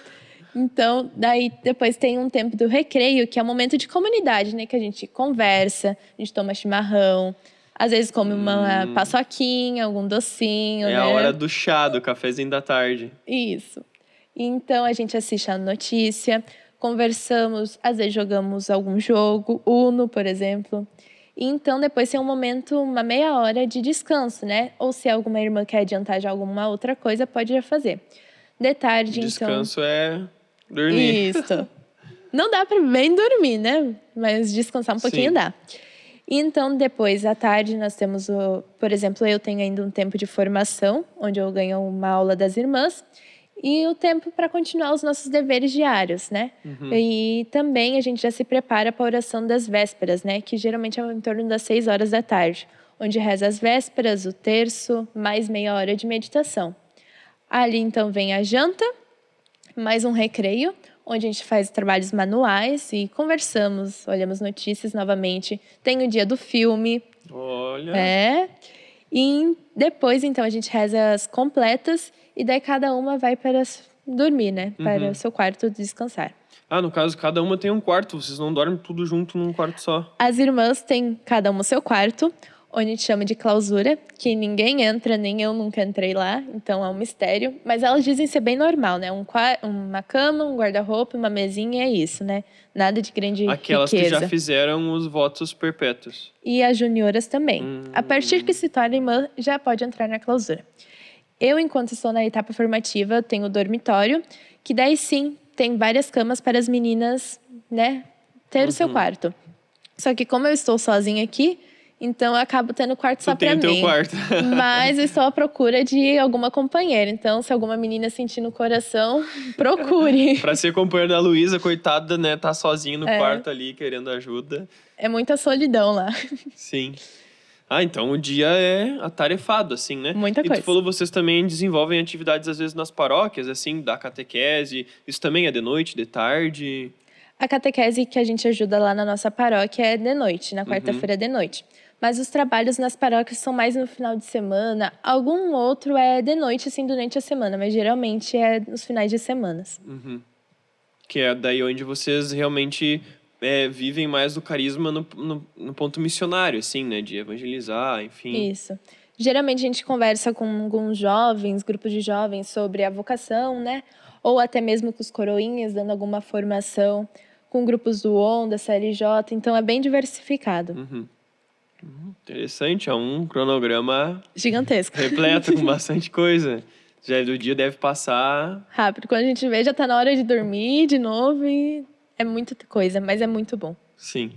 [SPEAKER 3] Então, daí depois tem um tempo do recreio, que é um momento de comunidade, né? Que a gente conversa, a gente toma chimarrão, às vezes come uma paçoquinha, algum docinho,
[SPEAKER 2] É
[SPEAKER 3] né?
[SPEAKER 2] a hora do chá, do cafezinho da tarde.
[SPEAKER 3] Isso. Então, a gente assiste a notícia, conversamos, às vezes jogamos algum jogo, Uno, por exemplo. E então, depois tem um momento, uma meia hora de descanso, né? Ou se alguma irmã quer adiantar já alguma outra coisa, pode já fazer. De tarde,
[SPEAKER 2] Descanso é
[SPEAKER 3] então...
[SPEAKER 2] dormir.
[SPEAKER 3] Isso. Não dá para bem dormir, né? Mas descansar um pouquinho
[SPEAKER 2] Sim.
[SPEAKER 3] dá. E então, depois, à tarde, nós temos, por exemplo, eu tenho ainda um tempo de formação, onde eu ganho uma aula das irmãs, e o tempo para continuar os nossos deveres diários, né? E também a gente já se prepara para a oração das vésperas, né? Que geralmente é em torno das 6 horas da tarde, onde reza as vésperas, o terço, mais meia hora de meditação. Ali, então, vem a janta, mais um recreio, onde a gente faz trabalhos manuais e conversamos, olhamos notícias novamente. Tem o dia do filme.
[SPEAKER 2] Olha.
[SPEAKER 3] E depois, então, a gente reza as completas e daí cada uma vai para dormir, né? Para o seu quarto descansar.
[SPEAKER 2] Ah, no caso, cada uma tem um quarto. Vocês não dormem tudo junto num quarto só.
[SPEAKER 3] As irmãs têm cada uma o seu quarto, onde a gente chama de clausura, que ninguém entra, nem eu nunca entrei lá, então é um mistério. Mas elas dizem ser bem normal, né? Uma cama, um guarda-roupa, uma mesinha, é isso, né? Nada de grande
[SPEAKER 2] Aquelas
[SPEAKER 3] riqueza.
[SPEAKER 2] que já fizeram os votos perpétuos.
[SPEAKER 3] E as junioras também. A partir que se torna irmã, já pode entrar na clausura. Eu, enquanto estou na etapa formativa, tenho o dormitório, que daí sim, tem várias camas para as meninas, né? Ter o seu quarto. Só que como eu estou sozinha aqui, então eu acabo tendo quarto só para mim.
[SPEAKER 2] Tu tem o teu quarto.
[SPEAKER 3] Mas eu estou à procura de alguma companheira. Então, se alguma menina sentir no coração, procure.
[SPEAKER 2] Pra ser companheiro da Luísa, coitada, né? Tá sozinha no quarto ali, querendo ajuda.
[SPEAKER 3] É muita solidão lá.
[SPEAKER 2] Sim. Ah, então o dia é atarefado, assim, né?
[SPEAKER 3] Muita
[SPEAKER 2] E
[SPEAKER 3] coisa.
[SPEAKER 2] tu falou, vocês também desenvolvem atividades, às vezes, nas paróquias, assim, da catequese. Isso também é de noite, de tarde?
[SPEAKER 3] A catequese que a gente ajuda lá na nossa paróquia é de noite, na quarta-feira de noite. Mas os trabalhos nas paróquias são mais no final de semana. Algum outro é de noite, assim, durante a semana, mas geralmente é nos finais de semanas.
[SPEAKER 2] Que é daí onde vocês realmente vivem mais do carisma no ponto missionário, assim, né? De evangelizar, enfim.
[SPEAKER 3] Isso. Geralmente a gente conversa com alguns jovens, grupos de jovens, sobre a vocação, né? Ou até mesmo com os coroinhas, dando alguma formação, com grupos do ON, da CLJ. Então é bem diversificado.
[SPEAKER 2] Interessante, é um cronograma
[SPEAKER 3] Gigantesco.
[SPEAKER 2] repleto com bastante coisa. Já do dia deve passar.
[SPEAKER 3] Rápido. Quando a gente vê, já tá na hora de dormir de novo e é muita coisa, mas é muito bom.
[SPEAKER 2] Sim.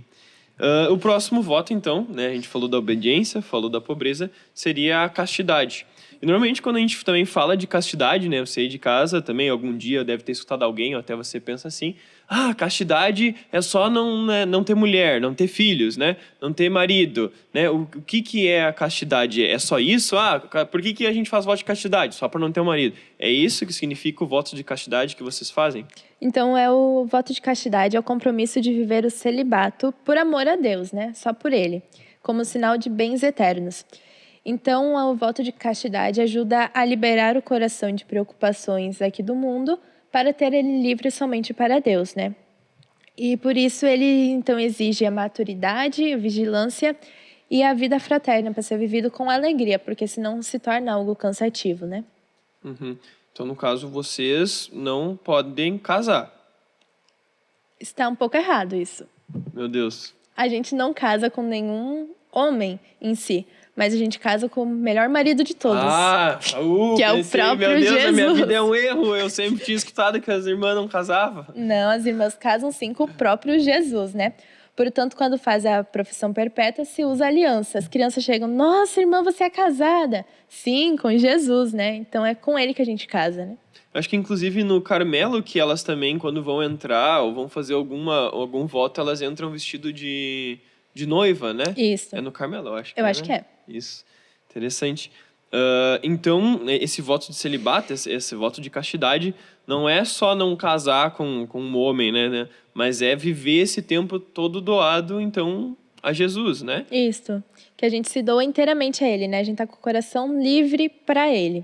[SPEAKER 2] O próximo voto, então, né? A gente falou da obediência, falou da pobreza, seria a castidade. E normalmente quando a gente também fala de castidade, né? Você ir de casa também, algum dia deve ter escutado alguém, ou até você pensa assim, castidade é só não ter mulher, não ter filhos, né? Não ter marido, né? O que é a castidade? É só isso? Por que a gente faz voto de castidade? Só para não ter um marido. É isso que significa o voto de castidade que vocês fazem?
[SPEAKER 3] Então, o voto de castidade é o compromisso de viver o celibato por amor a Deus, né? Só por Ele, como sinal de bens eternos. Então, o voto de castidade ajuda a liberar o coração de preocupações aqui do mundo para ter ele livre somente para Deus, né? E por isso ele, então, exige a maturidade, a vigilância e a vida fraterna para ser vivido com alegria, porque senão se torna algo cansativo, né?
[SPEAKER 2] Então, no caso, vocês não podem casar.
[SPEAKER 3] Está um pouco errado isso.
[SPEAKER 2] Meu Deus.
[SPEAKER 3] A gente não casa com nenhum homem em si, mas a gente casa com o melhor marido de todos.
[SPEAKER 2] Que
[SPEAKER 3] é o próprio
[SPEAKER 2] meu Deus,
[SPEAKER 3] Jesus.
[SPEAKER 2] A minha vida é um erro. Eu sempre tinha escutado que as irmãs não casavam.
[SPEAKER 3] Não, as irmãs casam sim com o próprio Jesus, né? Portanto, quando faz a profissão perpétua, se usa aliança. As crianças chegam, nossa, irmã, você é casada? Sim, com Jesus, né? Então é com ele que a gente casa, né?
[SPEAKER 2] Acho que inclusive no Carmelo, que elas também, quando vão entrar ou vão fazer algum voto, elas entram vestido de noiva, né?
[SPEAKER 3] Isso.
[SPEAKER 2] É no Carmelo, eu acho que
[SPEAKER 3] Eu
[SPEAKER 2] é,
[SPEAKER 3] acho
[SPEAKER 2] né?
[SPEAKER 3] que é.
[SPEAKER 2] Isso. Interessante. Então, esse voto de celibato, esse voto de castidade, não é só não casar com um homem, né? Mas é viver esse tempo todo doado, então, a Jesus, né?
[SPEAKER 3] Isso. Que a gente se doa inteiramente a ele, né? A gente tá com o coração livre para ele.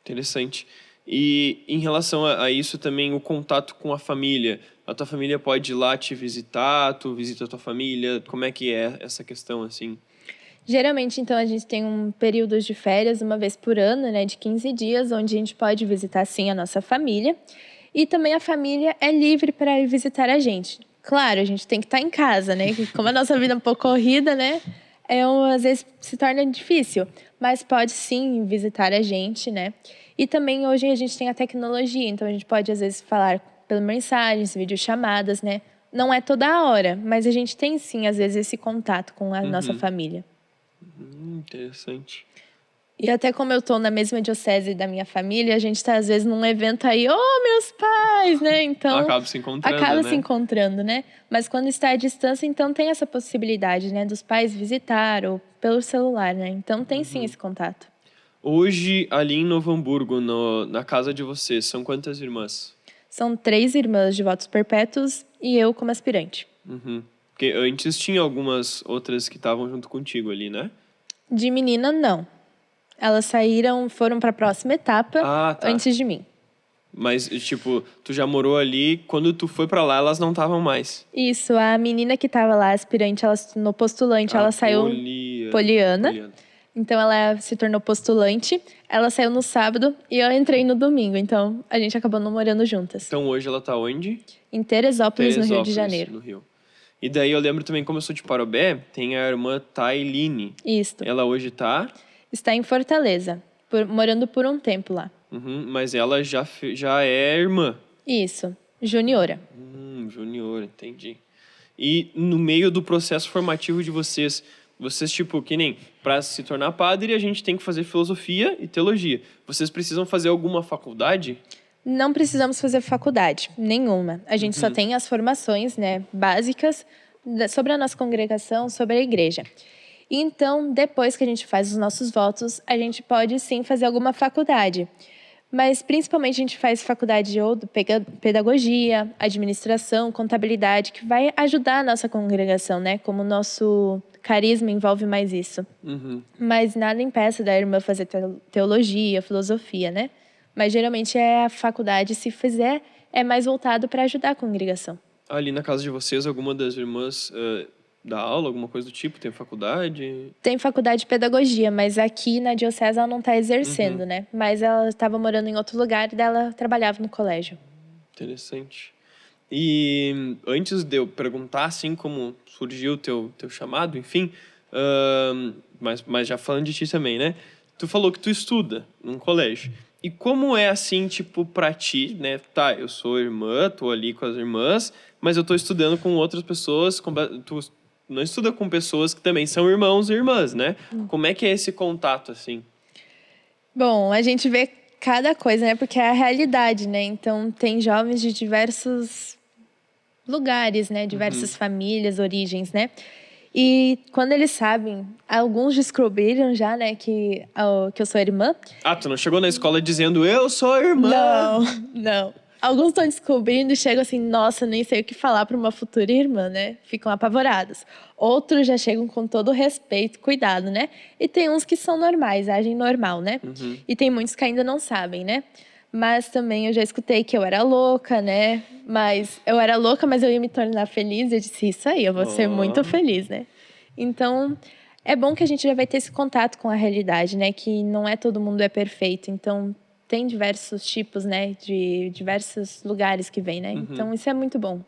[SPEAKER 2] Interessante. E em relação a isso também, o contato com a família. A tua família pode ir lá te visitar, tu visita a tua família. Como é que é essa questão, assim?
[SPEAKER 3] Geralmente, então, a gente tem um período de férias, uma vez por ano, né? De 15 dias, onde a gente pode visitar, sim, a nossa família. E também a família é livre para ir visitar a gente. Claro, a gente tem que estar em casa, né? Como a nossa vida é um pouco corrida, né? Às vezes se torna difícil. Mas pode, sim, visitar a gente, né? E também hoje a gente tem a tecnologia, então a gente pode às vezes falar por mensagens, videochamadas, né? Não é toda hora, mas a gente tem sim às vezes esse contato com a nossa família.
[SPEAKER 2] Interessante.
[SPEAKER 3] E até como eu tô na mesma diocese da minha família, a gente tá às vezes num evento aí, meus pais, né? Então
[SPEAKER 2] Acaba se encontrando,
[SPEAKER 3] acaba
[SPEAKER 2] né?
[SPEAKER 3] se encontrando, né? Mas quando está à distância, então tem essa possibilidade, né, dos pais visitar ou pelo celular, né? Então tem sim esse contato.
[SPEAKER 2] Hoje, ali em Novo Hamburgo, na casa de vocês, são quantas irmãs?
[SPEAKER 3] São 3 irmãs de votos perpétuos e eu como aspirante.
[SPEAKER 2] Porque antes tinha algumas outras que estavam junto contigo ali, né?
[SPEAKER 3] De menina, não. Elas foram para a próxima etapa
[SPEAKER 2] Tá.
[SPEAKER 3] antes de mim.
[SPEAKER 2] Mas, tipo, tu já morou ali, quando tu foi pra lá, elas não estavam mais.
[SPEAKER 3] Isso, a menina que estava lá, aspirante, ela se tornou postulante, ela saiu Poliana. Então ela se tornou postulante, ela saiu no sábado e eu entrei no domingo. Então a gente acabou não morando juntas.
[SPEAKER 2] Então hoje ela tá onde?
[SPEAKER 3] Em Teresópolis, no Rio de Janeiro.
[SPEAKER 2] No Rio. E daí eu lembro também, como eu sou de Parobé, tem a irmã Tailine.
[SPEAKER 3] Isso.
[SPEAKER 2] Ela hoje
[SPEAKER 3] está em Fortaleza, morando por um tempo lá.
[SPEAKER 2] Mas ela já é irmã.
[SPEAKER 3] Isso, juniora.
[SPEAKER 2] Juniora, entendi. E no meio do processo formativo de vocês, tipo, que nem para se tornar padre, a gente tem que fazer filosofia e teologia. Vocês precisam fazer alguma faculdade?
[SPEAKER 3] Não precisamos fazer faculdade, nenhuma. A gente só tem as formações, né, básicas sobre a nossa congregação, sobre a igreja. Então, depois que a gente faz os nossos votos, a gente pode sim fazer alguma faculdade. Mas principalmente a gente faz faculdade de pedagogia, administração, contabilidade, que vai ajudar a nossa congregação, né, como nosso carisma envolve mais isso. Mas nada impeça da irmã fazer teologia, filosofia, né? Mas geralmente é a faculdade, se fizer, é mais voltado para ajudar a congregação.
[SPEAKER 2] Ali na casa de vocês, alguma das irmãs dá aula, alguma coisa do tipo? Tem faculdade?
[SPEAKER 3] Tem faculdade de pedagogia, mas aqui na diocese ela não está exercendo, né? Mas ela estava morando em outro lugar e ela trabalhava no colégio.
[SPEAKER 2] Interessante. E antes de eu perguntar, assim, como surgiu o teu chamado, enfim, mas já falando de ti também, né? Tu falou que tu estuda num colégio. E como é, assim, tipo, pra ti, né? Tá, eu sou irmã, tô ali com as irmãs, mas eu tô estudando com outras pessoas, tu não estuda com pessoas que também são irmãos e irmãs, né? Como é que é esse contato, assim?
[SPEAKER 3] Bom, a gente vê cada coisa, né? Porque é a realidade, né? Então, tem jovens de diversos lugares, né? Diversas famílias, origens, né? E quando eles sabem, alguns descobriram já, né, que eu sou irmã.
[SPEAKER 2] Ah, tu não chegou na escola dizendo, eu sou irmã?
[SPEAKER 3] Não. Alguns estão descobrindo e chegam assim, nossa, nem sei o que falar para uma futura irmã, né? Ficam apavorados. Outros já chegam com todo respeito, cuidado, né? E tem uns que são normais, agem normal, né? E tem muitos que ainda não sabem, né? Mas também eu já escutei que eu era louca, né? Mas eu era louca, mas eu ia me tornar feliz. Eu disse, isso aí, eu vou ser muito feliz, né? Então, é bom que a gente já vai ter esse contato com a realidade, né? Que não é todo mundo é perfeito. Então, tem diversos tipos, né? De diversos lugares que vem, né? Então, isso é muito bom.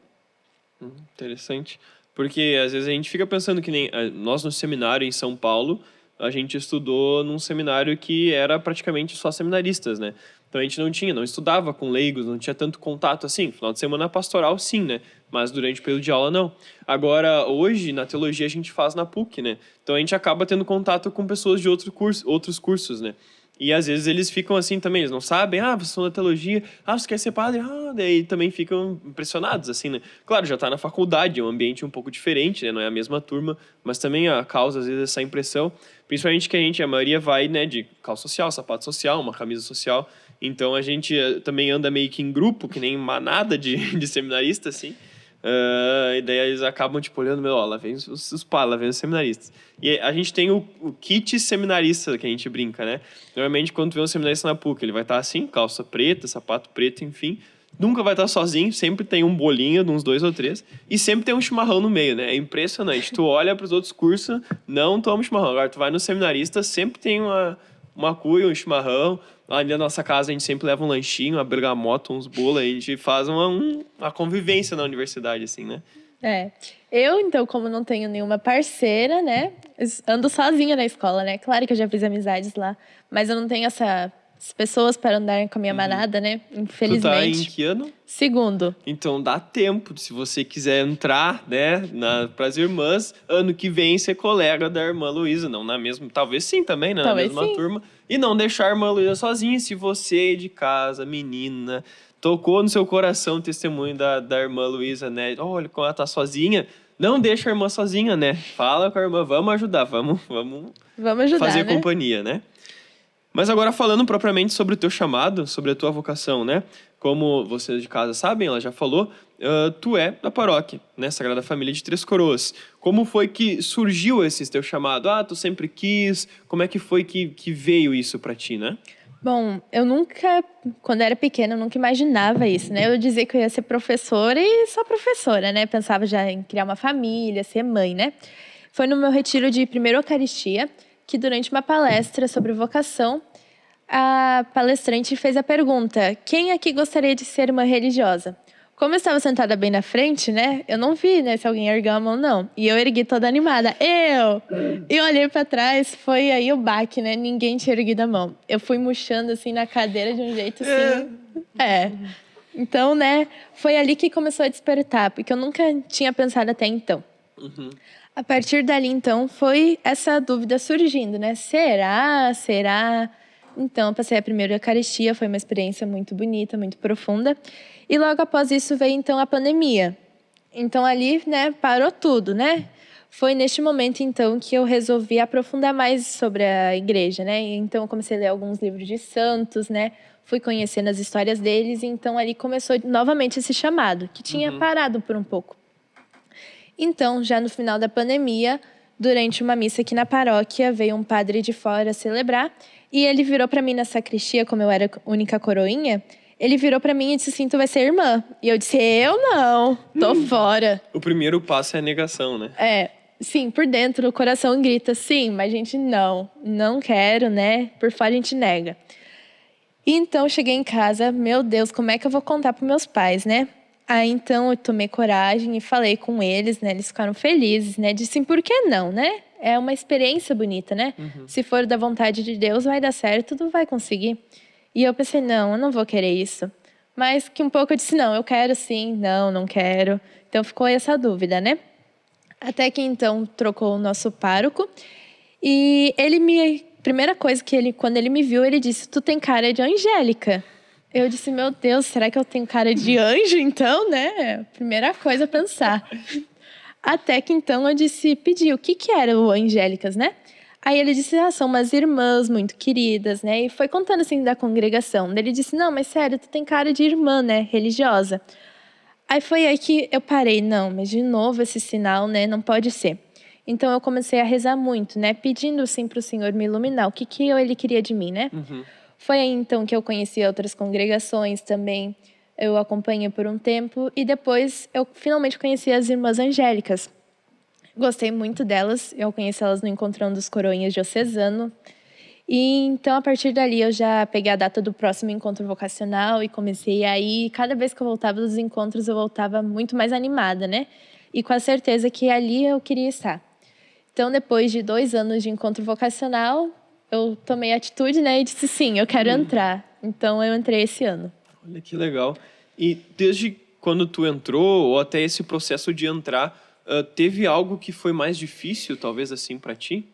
[SPEAKER 2] Interessante. Porque às vezes a gente fica pensando que nem nós no seminário em São Paulo, a gente estudou num seminário que era praticamente só seminaristas, né? Então a gente não estudava com leigos, não tinha tanto contato assim. Final de semana pastoral, sim, né? Mas durante o período de aula, não. Agora, hoje, na teologia, a gente faz na PUC, né? Então a gente acaba tendo contato com pessoas de outros cursos, né? E às vezes eles ficam assim também, eles não sabem, vocês são da teologia, você quer ser padre? Daí também ficam impressionados, assim, né? Claro, já tá na faculdade, é um ambiente um pouco diferente, né? Não é a mesma turma, mas também causa, às vezes, essa impressão. Principalmente que a maioria vai, né, de calça social, sapato social, uma camisa social. Então a gente também anda meio que em grupo, que nem manada de seminarista, assim. E daí eles acabam, tipo, olhando, lá vem lá vem os seminaristas. E a gente tem o kit seminarista, que a gente brinca, né? Normalmente, quando tu vê um seminarista na PUC, ele vai estar assim, calça preta, sapato preto, enfim. Nunca vai estar sozinho, sempre tem um bolinho de uns 2 ou 3. E sempre tem um chimarrão no meio, né? É impressionante. Tu olha para os outros cursos, não toma chimarrão. Agora, tu vai no seminarista, sempre tem uma cuia, um chimarrão. Ali na nossa casa, a gente sempre leva um lanchinho, uma bergamota, uns bolos. Aí a gente faz uma convivência na universidade, assim, né?
[SPEAKER 3] Eu, então, como não tenho nenhuma parceira, né? Ando sozinha na escola, né? Claro que eu já fiz amizades lá. Mas eu não tenho essas pessoas para andar com a minha manada, né? Infelizmente.
[SPEAKER 2] Tu tá em que ano?
[SPEAKER 3] Segundo.
[SPEAKER 2] Então dá tempo, se você quiser entrar, né, pras irmãs, ano que vem ser colega da irmã Luísa, não na mesma, talvez sim também, né,
[SPEAKER 3] Talvez
[SPEAKER 2] na mesma
[SPEAKER 3] sim.
[SPEAKER 2] turma, e não deixar a irmã Luísa sozinha. Se você de casa, menina, tocou no seu coração o testemunho da irmã Luísa, né, olha como ela tá sozinha, não deixa a irmã sozinha, né, fala com a irmã, vamos ajudar, vamos
[SPEAKER 3] ajudar,
[SPEAKER 2] fazer
[SPEAKER 3] né?
[SPEAKER 2] companhia, né. Mas agora falando propriamente sobre o teu chamado, sobre a tua vocação, né? Como vocês de casa sabem, ela já falou, tu é da paróquia, né? Sagrada Família de Três Coroas. Como foi que surgiu esse teu chamado? Tu sempre quis? Como é que foi que veio isso pra ti, né?
[SPEAKER 3] Bom, eu nunca, quando era pequena, eu nunca imaginava isso, né? Eu dizia que eu ia ser professora e só professora, né? Pensava já em criar uma família, ser mãe, né? Foi no meu retiro de primeira Eucaristia que, durante uma palestra sobre vocação, a palestrante fez a pergunta: quem aqui gostaria de ser uma religiosa? Como eu estava sentada bem na frente, né? Eu não vi, né, se alguém ergueu a mão, não. E eu ergui toda animada. E olhei para trás, foi aí o baque, né? Ninguém tinha erguido a mão. Eu fui murchando, assim, na cadeira de um jeito, assim... Então, né, foi ali que começou a despertar, porque eu nunca tinha pensado até então. A partir dali, então, foi essa dúvida surgindo, né? Será? Então, eu passei a primeira Eucaristia, foi uma experiência muito bonita, muito profunda. E logo após isso veio, então, a pandemia. Então, ali, né, parou tudo, né? Foi neste momento, então, que eu resolvi aprofundar mais sobre a igreja, né? Então, eu comecei a ler alguns livros de santos, né? Fui conhecendo as histórias deles, e então ali começou novamente esse chamado, que tinha parado por um pouco. Então, já no final da pandemia, durante uma missa aqui na paróquia, veio um padre de fora celebrar, e ele virou para mim na sacristia, como eu era a única coroinha, ele virou para mim e disse assim, tu vai ser irmã. E eu disse, eu não, tô fora.
[SPEAKER 2] O primeiro passo é a negação, né?
[SPEAKER 3] Sim, por dentro o coração grita sim, mas a gente não quero, né? Por fora a gente nega. E então eu cheguei em casa, meu Deus, como é que eu vou contar para meus pais, né? Aí então eu tomei coragem e falei com eles, né? Eles ficaram felizes, né? Disse, por que não, né? É uma experiência bonita, né? Se for da vontade de Deus, vai dar certo, tu vai conseguir. E eu pensei, não, eu não vou querer isso. Mas que um pouco eu disse, não, eu quero sim, não quero. Então ficou essa dúvida, né? Até que então trocou o nosso pároco. E primeira coisa que quando ele me viu, ele disse, tu tem cara de Angélica. Eu disse, meu Deus, será que eu tenho cara de anjo então, né? Primeira coisa a pensar. Até que então eu pedi o que era o Angélicas, né? Aí ele disse, são umas irmãs muito queridas, né? E foi contando assim da congregação. Ele disse, não, mas sério, tu tem cara de irmã, né? Religiosa. Aí foi aí que eu parei, não, mas de novo esse sinal, né? Não pode ser. Então eu comecei a rezar muito, né? Pedindo assim para o Senhor me iluminar, o que ele queria de mim, né? Foi aí então que eu conheci outras congregações também. Eu acompanhei por um tempo e depois eu finalmente conheci as Irmãs Angélicas. Gostei muito delas, eu conheci elas no Encontrão dos Coroinhas Diocesano. E então, a partir dali, eu já peguei a data do próximo encontro vocacional e comecei a ir. Cada vez que eu voltava dos encontros, eu voltava muito mais animada, né? E com a certeza que ali eu queria estar. Então, depois de 2 anos de encontro vocacional, eu tomei atitude, né? E disse, sim, eu quero entrar. Então, eu entrei esse ano.
[SPEAKER 2] Olha que legal. E desde quando tu entrou, ou até esse processo de entrar, teve algo que foi mais difícil, talvez assim, para ti?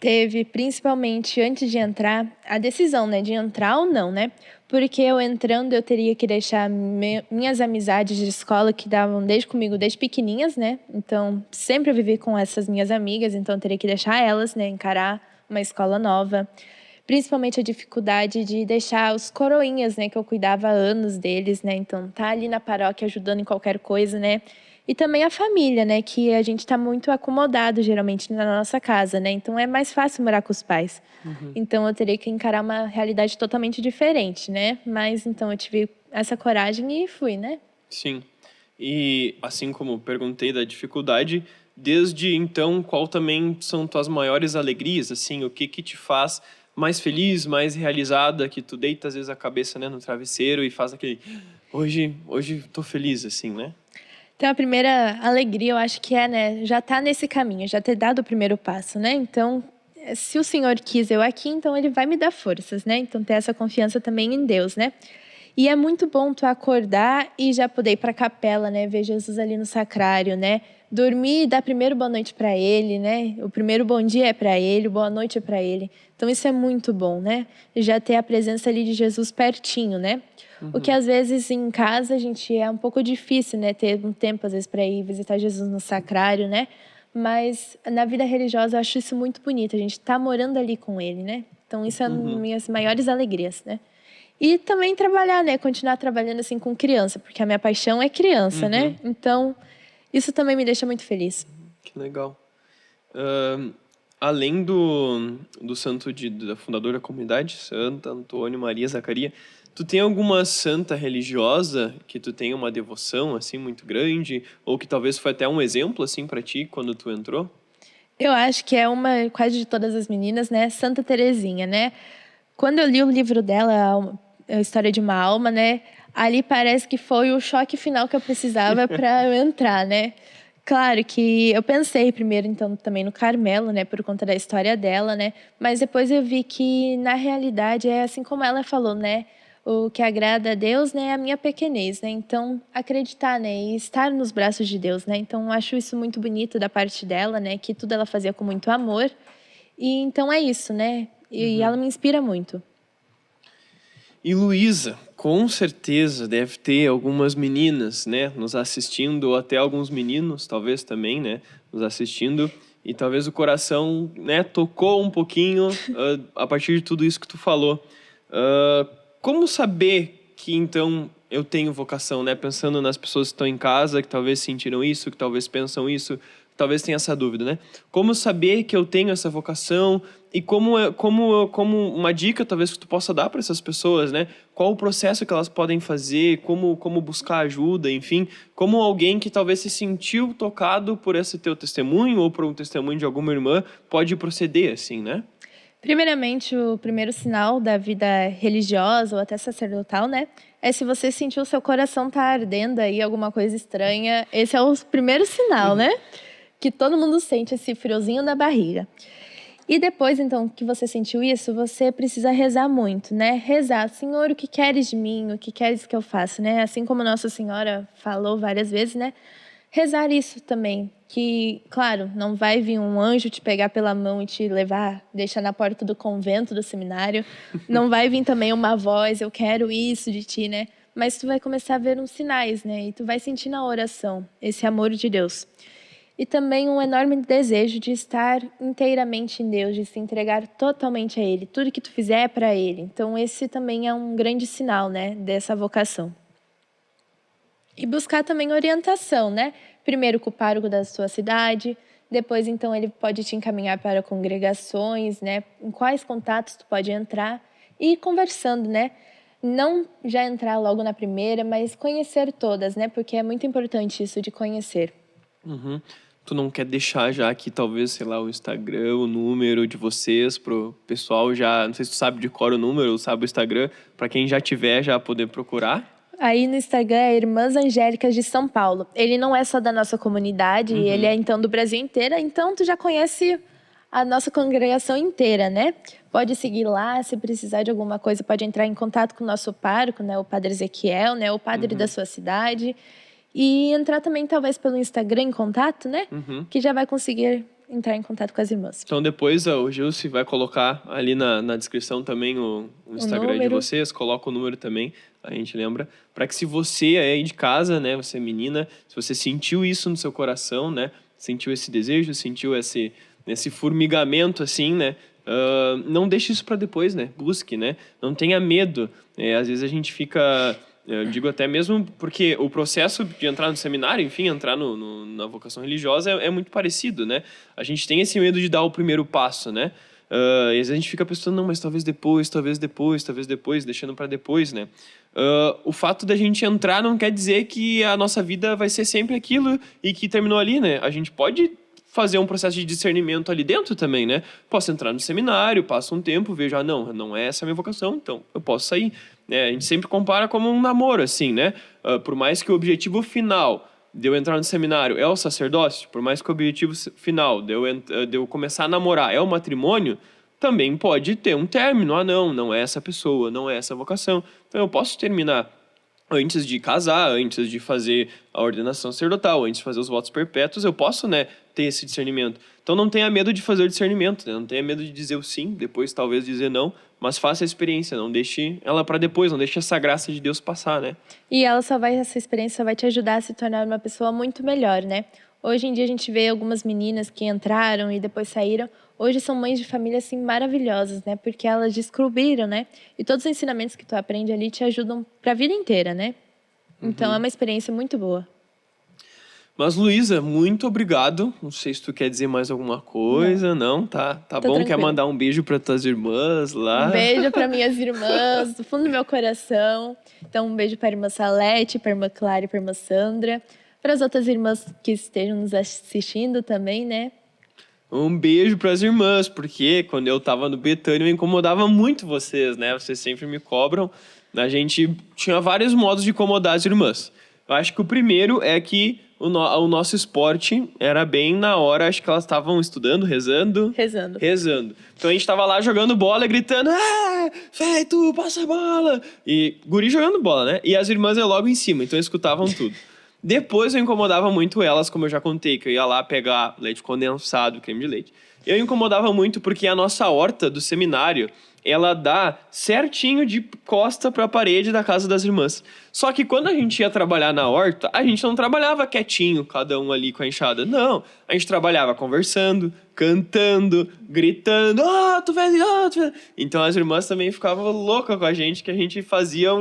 [SPEAKER 3] Teve, principalmente antes de entrar, a decisão, né, de entrar ou não, né? Porque eu entrando, eu teria que deixar minhas amizades de escola que davam comigo desde pequenininhas, né? Então, sempre eu vivi com essas minhas amigas, então eu teria que deixar elas, né, encarar uma escola nova. Principalmente a dificuldade de deixar os coroinhas, né, que eu cuidava há anos deles, né? Então, tá ali na paróquia ajudando em qualquer coisa, né? E também a família, né? Que a gente está muito acomodado, geralmente, na nossa casa, né? Então, é mais fácil morar com os pais. Então, eu teria que encarar uma realidade totalmente diferente, né? Mas, então, eu tive essa coragem e fui, né?
[SPEAKER 2] Sim. E assim como perguntei da dificuldade, desde então, qual também são tuas maiores alegrias, assim, o que te faz mais feliz, mais realizada, que tu deita às vezes a cabeça, né, no travesseiro e faz aquele hoje tô feliz, assim, né?
[SPEAKER 3] Então, a primeira alegria, eu acho que é, né, já estar nesse caminho, já ter dado o primeiro passo, né? Então, se o Senhor quis eu aqui, então Ele vai me dar forças, né? Então, ter essa confiança também em Deus, né? E é muito bom tu acordar e já poder ir para a capela, né? Ver Jesus ali no sacrário, né? Dormir e dar primeiro boa noite para Ele, né? O primeiro bom dia é para Ele, o boa noite é para Ele. Então, isso é muito bom, né? Já ter a presença ali de Jesus pertinho, né? O que às vezes em casa a gente é um pouco difícil, né? Ter um tempo às vezes para ir visitar Jesus no sacrário, né? Mas na vida religiosa eu acho isso muito bonito. A gente tá morando ali com Ele, né? Então isso é uma das minhas maiores alegrias, né? E também trabalhar, né? Continuar trabalhando assim com criança, porque a minha paixão é criança, né? Então isso também me deixa muito feliz.
[SPEAKER 2] Que legal. Além do santo da fundadora da comunidade, Santa Antônio Maria Zacaria, tu tem alguma santa religiosa que tu tenha uma devoção assim muito grande, ou que talvez foi até um exemplo assim para ti quando tu entrou?
[SPEAKER 3] Eu acho que é uma quase de todas as meninas, né? Santa Terezinha, né? Quando eu li o livro dela, a História de uma Alma, né? Ali parece que foi o choque final que eu precisava para eu entrar, né? Claro que eu pensei primeiro, então, também no Carmelo, né? Por conta da história dela, né? Mas depois eu vi que, na realidade, é assim como ela falou, né? O que agrada a Deus, né? É a minha pequenez, né? Então, acreditar, né? E estar nos braços de Deus, né? Então, acho isso muito bonito da parte dela, né? Que tudo ela fazia com muito amor. E então é isso, né? E ela me inspira muito.
[SPEAKER 2] E Luísa, com certeza deve ter algumas meninas, né, nos assistindo, ou até alguns meninos, talvez também, né, nos assistindo, e talvez o coração, né, tocou um pouquinho a partir de tudo isso que tu falou. Como saber que, então, eu tenho vocação, né, pensando nas pessoas que estão em casa, que talvez sentiram isso, que talvez pensam isso, talvez tenha essa dúvida, né? Como saber que eu tenho essa vocação e como uma dica talvez que tu possa dar para essas pessoas, né? Qual o processo que elas podem fazer, como buscar ajuda, enfim, como alguém que talvez se sentiu tocado por esse teu testemunho ou por um testemunho de alguma irmã pode proceder assim, né?
[SPEAKER 3] Primeiramente, o primeiro sinal da vida religiosa ou até sacerdotal, né? É se você sentir o seu coração tá ardendo aí, alguma coisa estranha. Esse é o primeiro sinal, né? Que todo mundo sente esse friozinho na barriga. E depois, então, que você sentiu isso, você precisa rezar muito, né? Rezar, Senhor, o que queres de mim? O que queres que eu faça, né? Assim como Nossa Senhora falou várias vezes, né? Rezar isso também, que, claro, não vai vir um anjo te pegar pela mão e te levar, deixar na porta do convento, do seminário. Não vai vir também uma voz, eu quero isso de ti, né? Mas tu vai começar a ver uns sinais, né? E tu vai sentir na oração esse amor de Deus. E também um enorme desejo de estar inteiramente em Deus, de se entregar totalmente a Ele. Tudo que tu fizer é para Ele. Então esse também é um grande sinal, né, dessa vocação. E buscar também orientação, né? Primeiro com o pároco da sua cidade, depois então ele pode te encaminhar para congregações, né? Em quais contatos tu pode entrar e ir conversando, né? Não já entrar logo na primeira, mas conhecer todas, né? Porque é muito importante isso de conhecer.
[SPEAKER 2] Uhum. Tu não quer deixar já aqui, talvez, sei lá, o Instagram, o número de vocês pro pessoal já... Não sei se tu sabe de cor o número ou sabe o Instagram, para quem já tiver, já poder procurar.
[SPEAKER 3] Aí no Instagram é Irmãs Angélicas de São Paulo. Ele não é só da nossa comunidade, ele é então do Brasil inteiro, então tu já conhece a nossa congregação inteira, né? Pode seguir lá, se precisar de alguma coisa, pode entrar em contato com o nosso pároco, né? O Padre Ezequiel, né? O padre da sua cidade. E entrar também, talvez, pelo Instagram em contato, né? Que já vai conseguir entrar em contato com as irmãs.
[SPEAKER 2] Então depois o Gilce vai colocar ali na descrição também o Instagram de vocês, coloca o número também, a gente lembra, para que se você é aí de casa, né, você é menina, se você sentiu isso no seu coração, né, sentiu esse desejo, sentiu esse formigamento assim, né, não deixe isso para depois, né, busque, né, não tenha medo, às vezes a gente fica... Eu digo até mesmo porque o processo de entrar no seminário, enfim, entrar na vocação religiosa é muito parecido, né? A gente tem esse medo de dar o primeiro passo, né? E às vezes a gente fica pensando, não, mas talvez depois, deixando para depois, né? O fato da gente entrar não quer dizer que a nossa vida vai ser sempre aquilo e que terminou ali, né? A gente pode fazer um processo de discernimento ali dentro também, né? Posso entrar no seminário, passo um tempo, vejo, não é essa a minha vocação, então eu posso sair. A gente sempre compara como um namoro, assim, né? Por mais que o objetivo final de eu entrar no seminário é o sacerdócio, por mais que o objetivo final de eu começar a namorar é o matrimônio, também pode ter um término. Não é essa pessoa, não é essa vocação. Então eu posso terminar antes de casar, antes de fazer a ordenação sacerdotal, antes de fazer os votos perpétuos, eu posso, né, ter esse discernimento. Então não tenha medo de fazer o discernimento, né? Não tenha medo de dizer o sim, depois talvez dizer não, mas faça a experiência, não deixe ela para depois, não deixe essa graça de Deus passar, né?
[SPEAKER 3] E essa experiência só vai te ajudar a se tornar uma pessoa muito melhor, né? Hoje em dia a gente vê algumas meninas que entraram e depois saíram. Hoje são mães de família, assim, maravilhosas, né? Porque elas descobriram, né? E todos os ensinamentos que tu aprende ali te ajudam para a vida inteira, né? Então é uma experiência muito boa.
[SPEAKER 2] Mas, Luísa, muito obrigado. Não sei se tu quer dizer mais alguma coisa. Não? Tá bom.
[SPEAKER 3] tranquilo.
[SPEAKER 2] Quer mandar um beijo para tuas irmãs lá?
[SPEAKER 3] Um beijo para minhas irmãs, do fundo do meu coração. Então, um beijo para a irmã Salete, para a irmã Clara e para a irmã Sandra. Para as outras irmãs que estejam nos assistindo também, né?
[SPEAKER 2] Um beijo para as irmãs, porque quando eu tava no Betânia eu incomodava muito vocês, né? Vocês sempre me cobram. A gente tinha vários modos de incomodar as irmãs. Eu acho que o primeiro é que o nosso esporte era bem na hora, acho que elas estavam estudando, rezando. Então a gente tava lá jogando bola, gritando, feito, passa a bola. E guri jogando bola, né? E as irmãs logo em cima, então escutavam tudo. Depois eu incomodava muito elas, como eu já contei, que eu ia lá pegar leite condensado, creme de leite. Eu incomodava muito porque a nossa horta do seminário, ela dá certinho de costa para a parede da casa das irmãs. Só que quando a gente ia trabalhar na horta, a gente não trabalhava quietinho, cada um ali com a enxada. Não, a gente trabalhava conversando, cantando, gritando, tu vês. Então as irmãs também ficavam loucas com a gente, que a gente fazia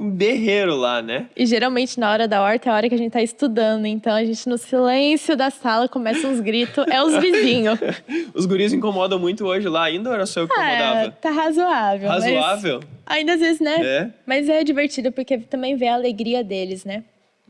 [SPEAKER 2] um berreiro lá, né?
[SPEAKER 3] E geralmente na hora da horta é a hora que a gente tá estudando. Então a gente no silêncio da sala começa uns gritos. É os vizinhos.
[SPEAKER 2] Os guris incomodam muito hoje lá ainda ou era só eu que incomodava?
[SPEAKER 3] Tá razoável.
[SPEAKER 2] Razoável?
[SPEAKER 3] Mas ainda às vezes, né?
[SPEAKER 2] É.
[SPEAKER 3] Mas é divertido porque também vê a alegria deles, né?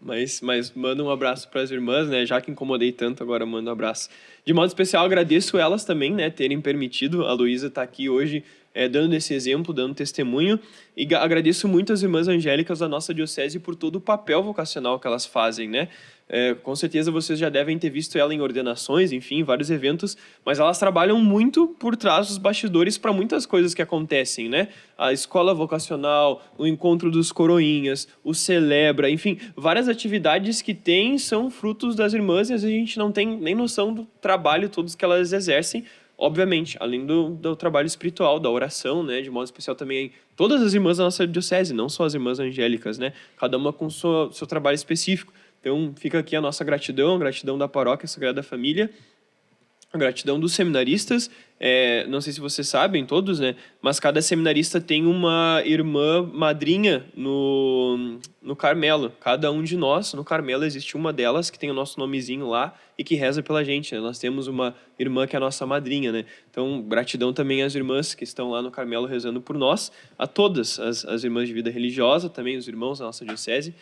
[SPEAKER 2] Mas manda um abraço para as irmãs, né? Já que incomodei tanto, agora manda um abraço. De modo especial, agradeço elas também, né? Terem permitido a Luísa estar aqui hoje, dando esse exemplo, dando testemunho. E agradeço muito as irmãs angélicas da nossa diocese por todo o papel vocacional que elas fazem, né? Com certeza vocês já devem ter visto ela em ordenações, enfim, em vários eventos, mas elas trabalham muito por trás dos bastidores para muitas coisas que acontecem, né? A escola vocacional, o encontro dos coroinhas, o Celebra, enfim, várias atividades que tem são frutos das irmãs e às vezes a gente não tem nem noção do trabalho todos que elas exercem, obviamente, além do trabalho espiritual, da oração, né? De modo especial também todas as irmãs da nossa diocese, não só as irmãs angélicas, né? Cada uma com seu trabalho específico. Então, fica aqui a nossa gratidão, a gratidão da Paróquia Sagrada Família, a gratidão dos seminaristas. Não sei se vocês sabem, todos, né? Mas cada seminarista tem uma irmã madrinha no Carmelo. Cada um de nós, no Carmelo, existe uma delas que tem o nosso nomezinho lá e que reza pela gente, né? Nós temos uma irmã que é a nossa madrinha, né? Então, gratidão também às irmãs que estão lá no Carmelo rezando por nós, a todas as irmãs de vida religiosa, também os irmãos da nossa diocese.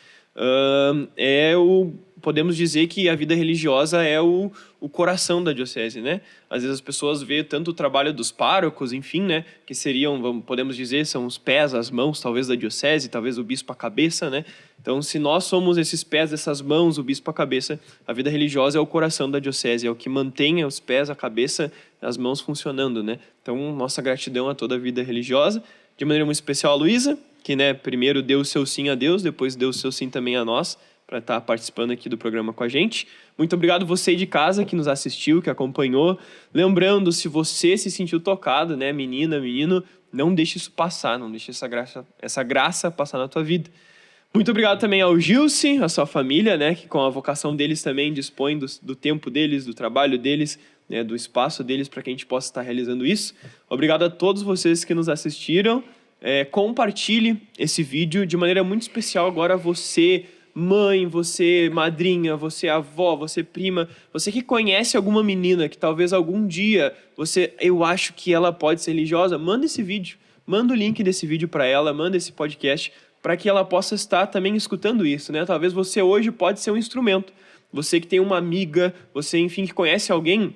[SPEAKER 2] Podemos dizer que a vida religiosa é o coração da diocese, né? Às vezes as pessoas veem tanto o trabalho dos párocos, enfim, né? Que seriam, podemos dizer, são os pés, as mãos, talvez, da diocese, talvez o bispo a cabeça, né? Então, se nós somos esses pés, essas mãos, o bispo a cabeça, a vida religiosa é o coração da diocese, é o que mantém os pés, a cabeça, as mãos funcionando, né? Então, nossa gratidão a toda a vida religiosa. De maneira muito especial a Luísa, que, né, primeiro deu o seu sim a Deus, depois deu o seu sim também a nós, para estar participando aqui do programa com a gente. Muito obrigado você de casa que nos assistiu, que acompanhou. Lembrando, se você se sentiu tocado, né, menina, menino, não deixe isso passar, não deixe essa graça passar na tua vida. Muito obrigado também ao Gilce, a sua família, né, que com a vocação deles também dispõe do tempo deles, do trabalho deles, né, do espaço deles para que a gente possa estar realizando isso. Obrigado a todos vocês que nos assistiram. Compartilhe esse vídeo de maneira muito especial agora você, mãe, você madrinha, você avó, você prima, você que conhece alguma menina que talvez algum dia eu acho que ela pode ser religiosa, manda esse vídeo, manda o link desse vídeo para ela, manda esse podcast para que ela possa estar também escutando isso, né? Talvez você hoje pode ser um instrumento, você que tem uma amiga, você enfim que conhece alguém,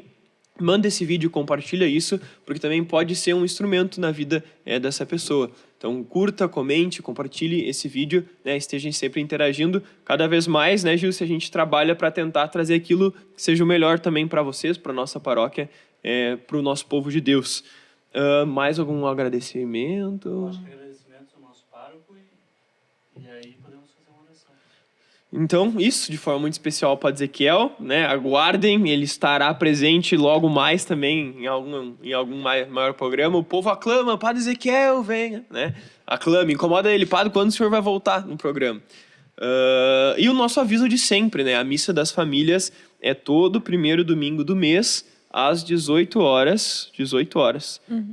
[SPEAKER 2] manda esse vídeo, compartilha isso, porque também pode ser um instrumento na vida dessa pessoa. Então, curta, comente, compartilhe esse vídeo, né? Estejam sempre interagindo. Cada vez mais, né, Gil, se a gente trabalha para tentar trazer aquilo que seja o melhor também para vocês, para a nossa paróquia, para o nosso povo de Deus. Mais algum agradecimento?
[SPEAKER 4] Acho que agradecimentos ao nosso pároco e aí podemos fazer uma oração.
[SPEAKER 2] Então, isso de forma muito especial para Ezequiel, né? Aguardem, ele estará presente logo mais também em algum maior programa. O povo aclama, Padre Ezequiel, venha, né? Aclame, incomoda ele, Padre, quando o senhor vai voltar no programa? E o nosso aviso de sempre, né? A Missa das Famílias é todo primeiro domingo do mês, às 18 horas,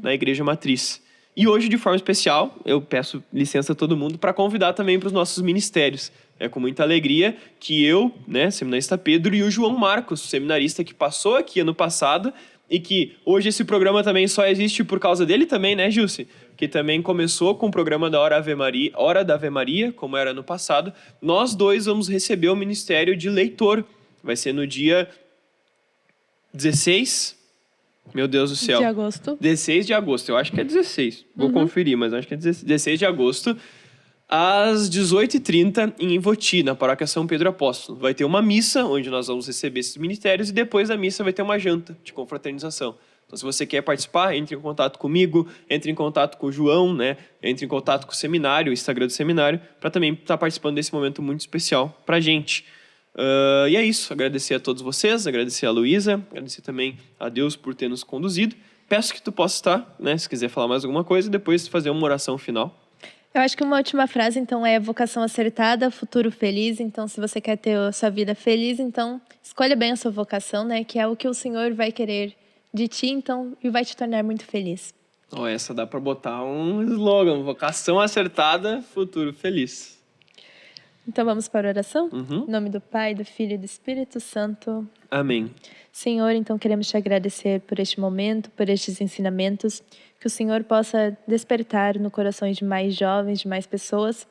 [SPEAKER 2] na Igreja Matriz. E hoje, de forma especial, eu peço licença a todo mundo para convidar também para os nossos ministérios. É com muita alegria que eu, né, seminarista Pedro, e o João Marcos, seminarista que passou aqui ano passado e que hoje esse programa também só existe por causa dele também, né, Gilce? Que também começou com o programa da Hora da Ave Maria, como era no passado. Nós dois vamos receber o ministério de leitor. Vai ser no dia 16... Meu Deus do céu.
[SPEAKER 3] De agosto.
[SPEAKER 2] 16 de agosto, eu acho que é 16. Vou conferir, mas acho que é 16 de agosto, às 18h30, em Ivoti, na Paróquia São Pedro Apóstolo. Vai ter uma missa, onde nós vamos receber esses ministérios, e depois da missa vai ter uma janta de confraternização. Então, se você quer participar, entre em contato comigo, entre em contato com o João, né? Entre em contato com o seminário, o Instagram do seminário, para também estar participando desse momento muito especial pra gente. E é isso, agradecer a todos vocês, agradecer a Luísa, agradecer também a Deus por ter nos conduzido. Peço que tu possa estar, né, se quiser falar mais alguma coisa, e depois fazer uma oração final.
[SPEAKER 3] Eu acho que uma última frase, então, é vocação acertada, futuro feliz. Então, se você quer ter a sua vida feliz, então, escolha bem a sua vocação, né, que é o que o Senhor vai querer de ti, então, e vai te tornar muito feliz.
[SPEAKER 2] Ó, essa dá pra botar um slogan: vocação acertada, futuro feliz.
[SPEAKER 3] Então vamos para a oração?
[SPEAKER 2] Uhum.
[SPEAKER 3] Em nome do Pai, do Filho e do Espírito Santo.
[SPEAKER 2] Amém.
[SPEAKER 3] Senhor, então queremos te agradecer por este momento, por estes ensinamentos, que o Senhor possa despertar no coração de mais jovens, de mais pessoas,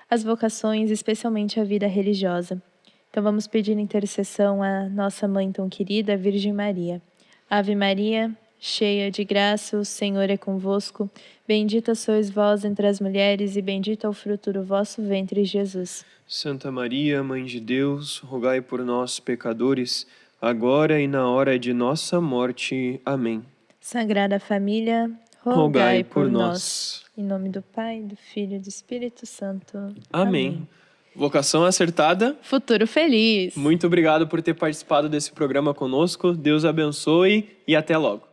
[SPEAKER 3] as vocações, especialmente a vida religiosa. Então vamos pedir intercessão à nossa mãe tão querida, a Virgem Maria. Ave Maria, cheia de graça, o Senhor é convosco. Bendita sois vós entre as mulheres e bendito é o fruto do vosso ventre, Jesus.
[SPEAKER 2] Santa Maria, Mãe de Deus, rogai por nós, pecadores, agora e na hora de nossa morte. Amém.
[SPEAKER 3] Sagrada Família, rogai por nós. Em nome do Pai, do Filho e do Espírito Santo.
[SPEAKER 2] Amém. Vocação acertada.
[SPEAKER 3] Futuro feliz!
[SPEAKER 2] Muito obrigado por ter participado desse programa conosco. Deus abençoe e até logo.